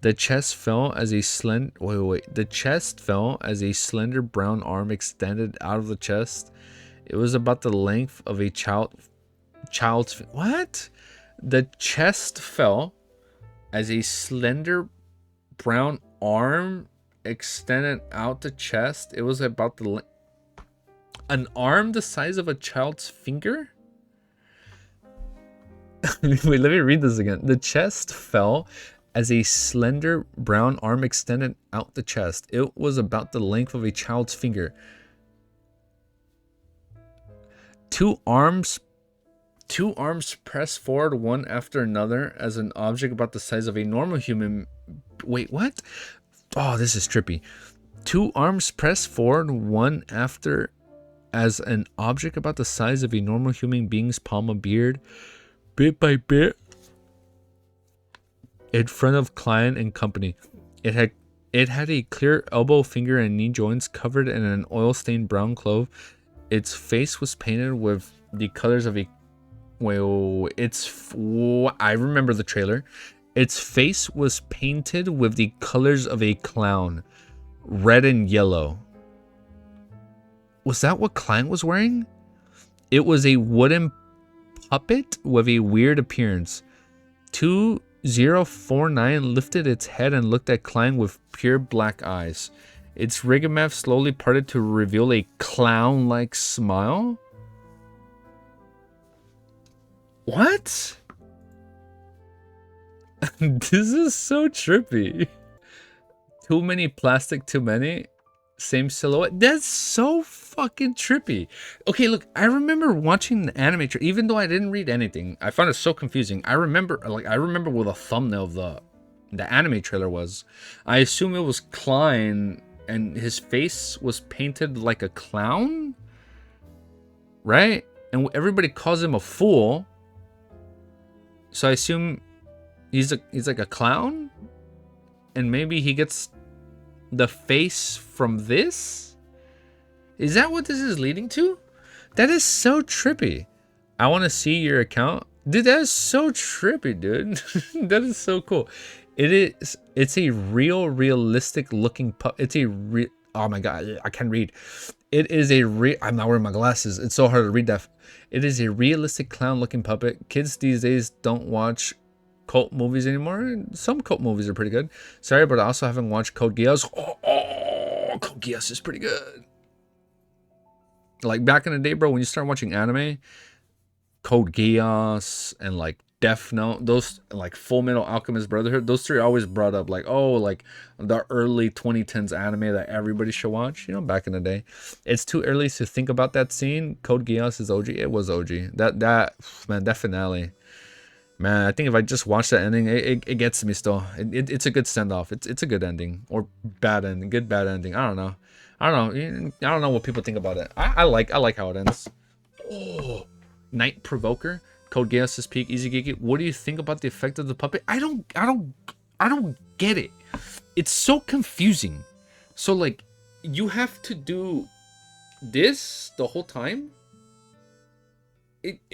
The chest fell as a The chest fell as a slender brown arm extended out of the chest. It was about the length of a child's. What? The chest fell as a slender brown arm extended out the chest. It was about the an arm the size of a child's finger? Wait, let me read this again. The chest fell as a slender brown arm extended out the chest. It was about the length of a child's finger. Two arms pressed forward one after another as an object about the size of a normal human. Wait, what? Oh, this is trippy. Two arms pressed forward one after as an object about the size of a normal human being's palm of beard, bit by bit, in front of Klein and company. It had a clear elbow, finger, and knee joints covered in an oil-stained brown cloth. Its face was painted with the colors of a... I remember the trailer. Its face was painted with the colors of a clown. Red and yellow. Was that what Klein was wearing? It was a wooden puppet with a weird appearance. 2049 lifted its head and looked at Klein with pure black eyes. Its rigamask slowly parted to reveal a clown-like smile. What? This is so trippy. Too many plastic, too many. Same silhouette. That's so fucking trippy. Okay, look, I remember watching the anime trailer, even though I didn't read anything. I found it so confusing. I remember what the thumbnail of the anime trailer was. I assume it was Klein, and his face was painted like a clown, right? And everybody calls him a fool. So I assume he's like a clown, and maybe he gets the face from this. Is that what this is leading to? That is so trippy. I want to see your account. Dude, that is so trippy, dude. That is so cool. It's a realistic looking it's a oh my god, I can't read. It is I'm not wearing my glasses. It's so hard to read that. It is a realistic clown looking puppet. Kids these days don't watch cult movies anymore. Some cult movies are pretty good. Sorry, but I also haven't watched Code Geass. Code Geass is pretty good. Like back in the day, bro, when you start watching anime, Code Geass and like Death Note, those like Full Metal Alchemist Brotherhood, those three are always brought up. Like, oh, like the early 2010s anime that everybody should watch. You know, back in the day, it's too early to think about that scene. Code Geass is OG. It was OG. That man, that finale. Man, I think if I just watch that ending, it gets me still. It's a good send off. It's a good ending or bad ending. Good bad ending. I don't know. I don't know what people think about it. I like how it ends. Oh, Night Provoker, Code Geass' peak, Easy Geeky. What do you think about the effect of the puppet? I don't get it. It's so confusing. So like, you have to do this the whole time.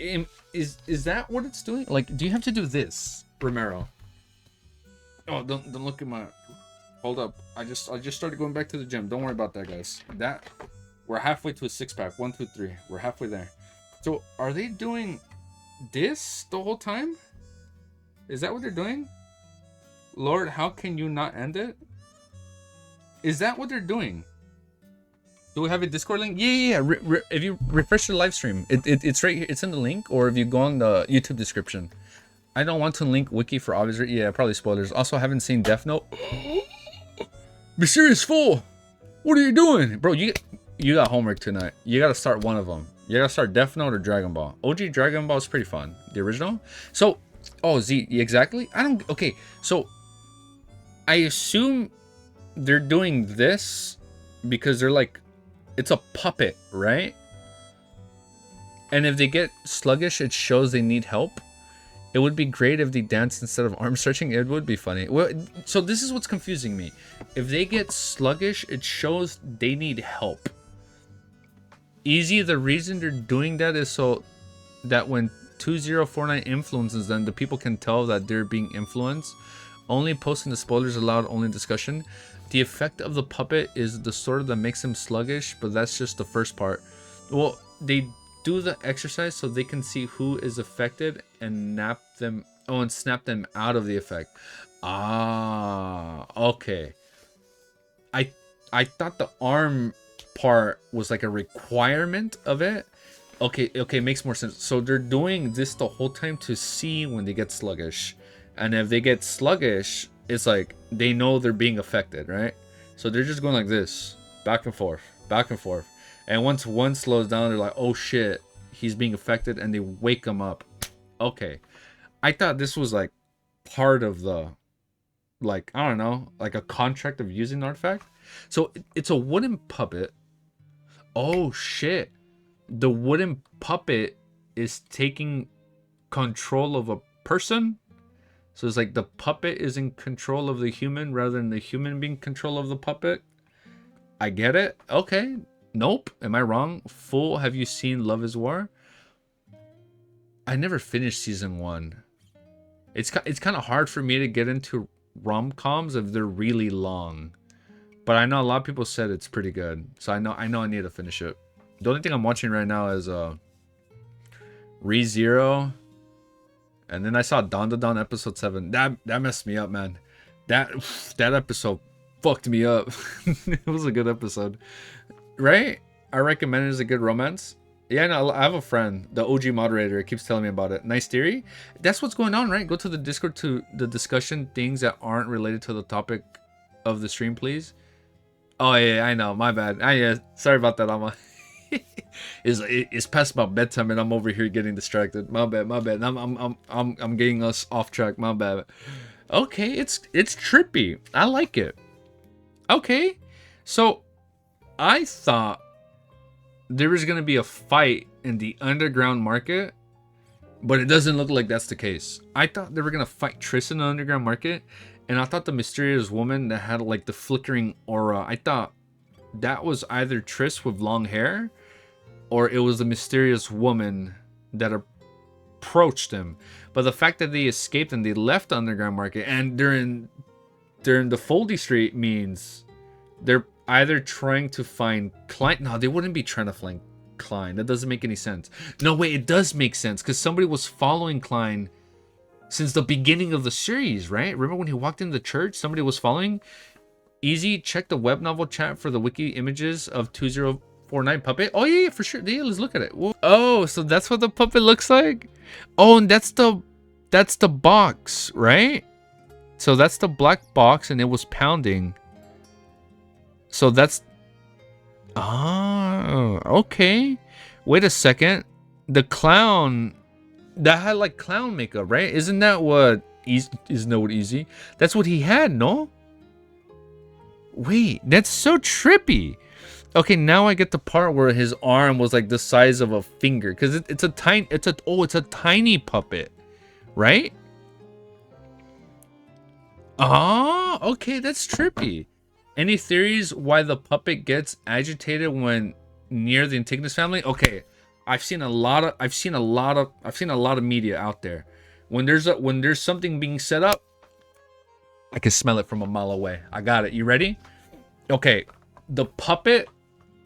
Is that what it's doing? Like, do you have to do this, Romero? Oh, don't look at my. Hold up. I just started going back to the gym. Don't worry about that, guys. We're halfway to a 6-pack. 1, 2, 3. We're halfway there. So are they doing this the whole time? Is that what they're doing? Lord, how can you not end it? Is that what they're doing? Do we have a Discord link? Yeah. If you refresh the live stream, it's right here. It's in the link, or if you go on the YouTube description. I don't want to link wiki for obvious reasons. Yeah, probably spoilers. Also, haven't seen Death Note. Mysterious Fool, what are you doing, bro? You got homework tonight. You gotta start one of them. You gotta start Death Note or Dragon Ball. OG Dragon Ball is pretty fun. The original. So, oh Z, exactly. Okay, so I assume they're doing this because they're like, it's a puppet, right? And if they get sluggish, it shows they need help. It would be great if they dance instead of arm stretching. It would be funny. Well, so this is what's confusing me. If they get sluggish, it shows they need help. Easy, the reason they're doing that is so that when 2049 influences them, the people can tell that they're being influenced. Only posting the spoilers allowed, only discussion. The effect of the puppet is the sort that makes him sluggish, but that's just the first part. Well, they do the exercise so they can see who is affected and snap them out of the effect. Ah, okay. I thought the arm part was like a requirement of it. Okay, makes more sense. So they're doing this the whole time to see when they get sluggish. And if they get sluggish, it's like they know they're being affected, right? So they're just going like this, back and forth, back and forth. And once one slows down, they're like, oh shit, he's being affected, and they wake him up. Okay. I thought this was like part of the, like, I don't know, like a contract of using the artifact. So it's a wooden puppet. Oh shit. The wooden puppet is taking control of a person. So it's like the puppet is in control of the human rather than the human being in control of the puppet. I get it. Okay. Nope. Am I wrong? Fool, have you seen Love is War? I never finished season 1. It's kind of hard for me to get into rom-coms if they're really long. But I know a lot of people said it's pretty good. So I know I need to finish it. The only thing I'm watching right now is ReZero. And then I saw Dawn to Dawn episode 7. That messed me up, man. That episode fucked me up. It was a good episode. Right? I recommend it as a good romance. Yeah, no, I have a friend, the OG moderator, keeps telling me about it. Nice theory. That's what's going on, right? Go to the Discord to the discussion, things that aren't related to the topic of the stream, please. Oh yeah, I know. My bad. Yeah, sorry about that, Alma. It's past my bedtime and I'm over here getting distracted. My bad. I'm getting us off track. My bad. Okay, it's trippy. I like it. Okay, so I thought there was gonna be a fight in the underground market But it doesn't look like that's the case. I thought they were gonna fight Triss in the underground market, and I thought the mysterious woman that had like the flickering aura, I thought that was either Triss with long hair, or it was the mysterious woman that approached him. But the fact that they escaped and they left the underground market and they're in the Foldy Street means they're either trying to find Klein. No, they wouldn't be trying to find Klein. That doesn't make any sense. No, wait, it does make sense because somebody was following Klein since the beginning of the series, right? Remember when he walked in the church, somebody was following? Easy, check the Webnovel chat for the wiki images of 2049 puppet. Oh yeah, for sure. Yeah, let's look at it. Whoa. Oh, so that's what the puppet looks like? Oh, and that's the box, right? So that's the black box and it was pounding. So that's... Oh, okay. Wait a second. The clown... That had like clown makeup, right? Isn't that what... Isn't that what Easy? That's what he had, no? Wait, that's so trippy. Okay, now I get the part where his arm was like the size of a finger. Because it's a tiny puppet. Right? Ah, okay, that's trippy. Any theories why the puppet gets agitated when near the Antigonus family? Okay, I've seen a lot of media out there. When there's something being set up, I can smell it from a mile away. I got it. You ready? Okay, the puppet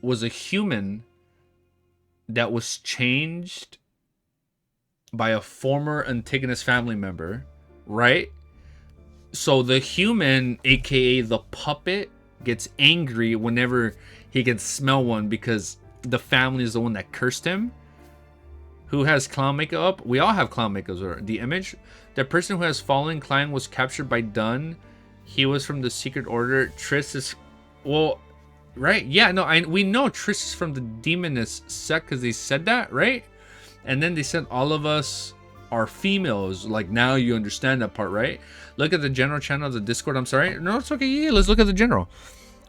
was a human that was changed by a former Antigonus family member, right? So the human, aka the puppet, gets angry whenever he can smell one because the family is the one that cursed him. Who has clown makeup? We all have clown makeup. The image, the person who has fallen Klein was captured by Dunn. He was from the Secret Order. Triss is, well, right? Yeah, no, we know Triss is from the Demoness sect because they said that, right? And then they said all of us are females. Like, now you understand that part, right? Look at the general channel of the Discord. I'm sorry. No, it's okay. Yeah, let's look at the general.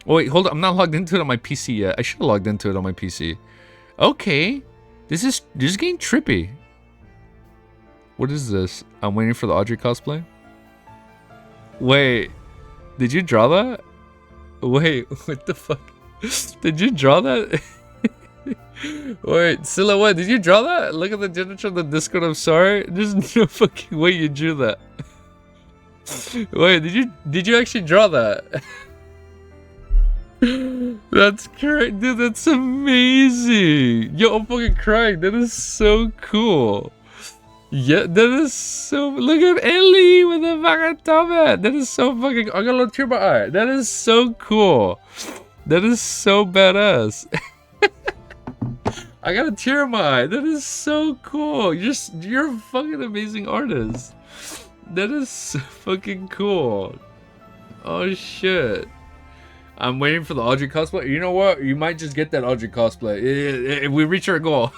Oh, wait, hold on. I'm not logged into it on my PC yet. I should have logged into it on my PC. Okay. This is getting trippy. What is this? I'm waiting for the Audrey cosplay. Wait. Did you draw that? Wait, what the fuck? Did you draw that? Wait, Silhouette, did you draw that? Look at the general channel of the Discord. I'm sorry. There's no fucking way you drew that. Wait, did you actually draw that? That's correct, dude. That's amazing. Yo, I'm fucking crying. That is so cool. Yeah, that is so. Look at Ellie with the fucking top. That is so fucking. I got a little tear in my eye. That is so cool. That is so badass. I got a tear in my eye. That is so cool. You're a fucking amazing artist. That is so fucking cool. Oh shit. I'm waiting for the Audrey cosplay. You know what? You might just get that Audrey cosplay if we reach our goal.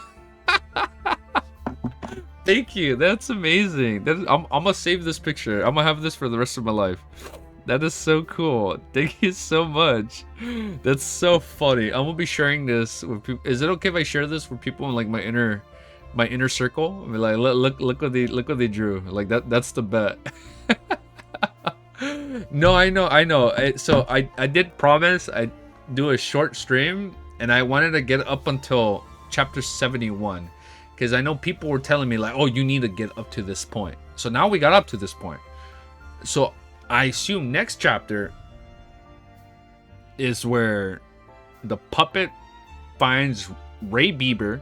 Thank you. That's amazing. I'm gonna save this picture. I'm gonna have this for the rest of my life. That is so cool. Thank you so much. That's so funny. I'm gonna be sharing this with people. Is it okay if I share this with people in like my inner circle? I mean, like, look what they drew. Like that's the bet. No, I know. So I did promise I'd do a short stream, and I wanted to get up until chapter 71, because I know people were telling me like, oh, you need to get up to this point. So now we got up to this point. So I assume next chapter is where the puppet finds Ray Bieber,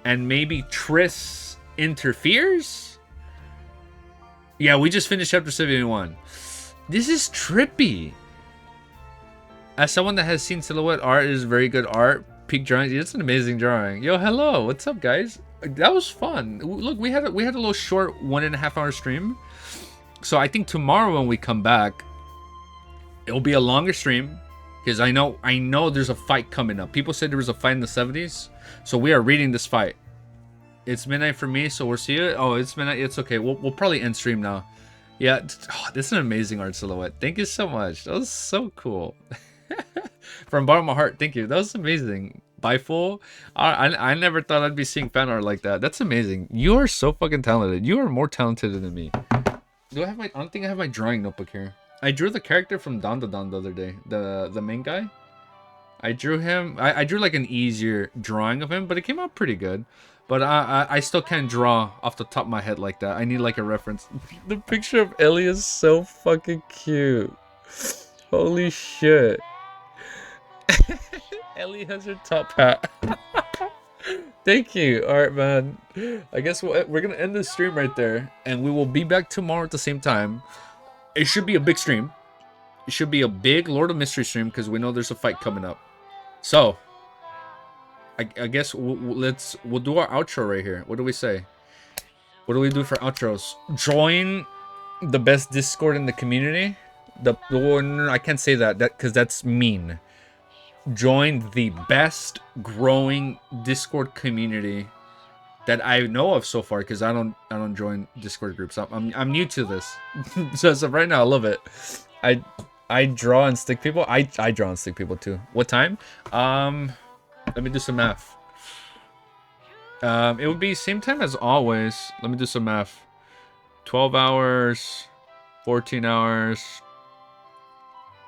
and maybe Triss interferes. Yeah, we just finished chapter 71. This is trippy. As someone that has seen Silhouette art, it is very good art. Peak drawing, it's an amazing drawing. Yo, hello, what's up, guys? That was fun. Look, we had a little short 1.5 hour stream. So I think tomorrow when we come back, it'll be a longer stream, because I know there's a fight coming up. People said there was a fight in the 70s, so we are reading this fight. It's midnight for me, so we'll see it. Oh, it's midnight. It's okay. We'll probably end stream now. Yeah, this is an amazing art, Silhouette. Thank you so much. That was so cool. From the bottom of my heart, thank you. That was amazing. Bye, fool. I never thought I'd be seeing fan art like that. That's amazing. You are so fucking talented. You are more talented than me. Do I have my? I don't think I have my drawing notebook here. I drew the character from Don the other day. The main guy. I drew him. I drew like an easier drawing of him, but it came out pretty good. But I still can't draw off the top of my head like that. I need like a reference. The picture of Ellie is so fucking cute. Holy shit. Ellie has her top hat. Thank you. All right, man. I guess we're gonna end the stream right there, and we will be back tomorrow at the same time. It should be a big stream. It should be a big Lord of Mystery stream because we know there's a fight coming up. So, I guess we'll do our outro right here. What do we say? What do we do for outros? Join the best Discord in the community. I can't say that because that's mean. Join the best growing Discord community that I know of so far, because I don't join Discord groups. I'm new to this. so right now I love it. I draw and stick people. I draw and stick people too. What time? Let me do some math. It would be same time as always. Let me do some math. 12 hours, 14 hours,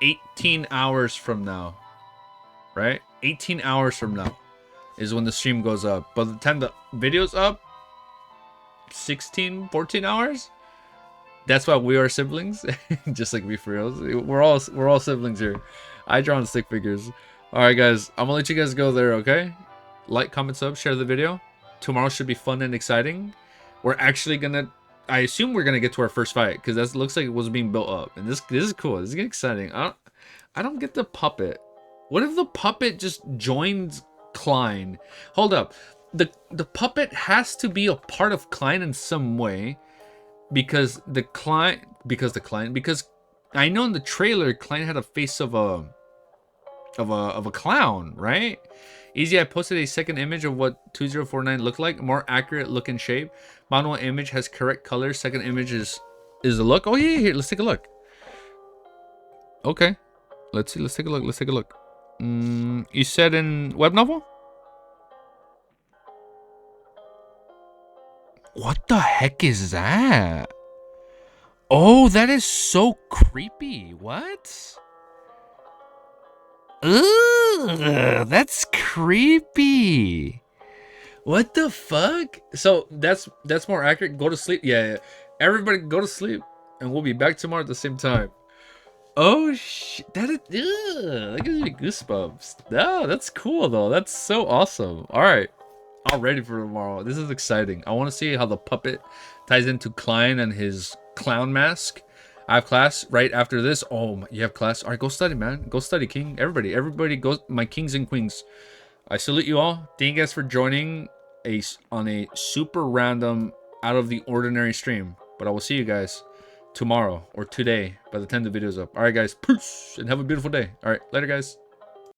18 hours from now. Right? 18 hours from now is when the stream goes up. By the time the video's up, 14 hours? That's why we are siblings. Just like we for real. We're all siblings here. I draw on stick figures. Alright guys, I'm gonna let you guys go there, okay? Like, comment, sub, share the video. Tomorrow should be fun and exciting. We're actually gonna, I assume we're gonna get to our first fight, because that looks like it was being built up. And this is cool. This is getting exciting. I don't get the puppet. What if the puppet just joins Klein? Hold up. The puppet has to be a part of Klein in some way, because I know in the trailer Klein had a face of a clown, right? Easy, I posted a second image of what 2049 looked like. More accurate look and shape. Manual image has correct colors. Second image is the look. Oh yeah, here, let's take a look. Okay. Let's see, let's take a look. You said in Webnovel? What the heck is that? Oh, that is so creepy. What? Ugh, that's creepy. What the fuck? So that's more accurate. Go to sleep. Yeah. Everybody go to sleep, and we'll be back tomorrow at the same time. Oh shit! That gives me goosebumps. No, that's cool though. That's so awesome. All right, I'm ready for tomorrow. This is exciting. I want to see how the puppet ties into Klein and his clown mask. I have class right after this. Oh, you have class. All right, go study, man. Go study, King. Everybody, go. My kings and queens. I salute you all. Thank you guys for joining on a super random, out of the ordinary stream. But I will see you guys tomorrow or today by the time the video's up. All right, guys. Peace and have a beautiful day. All right, later, guys.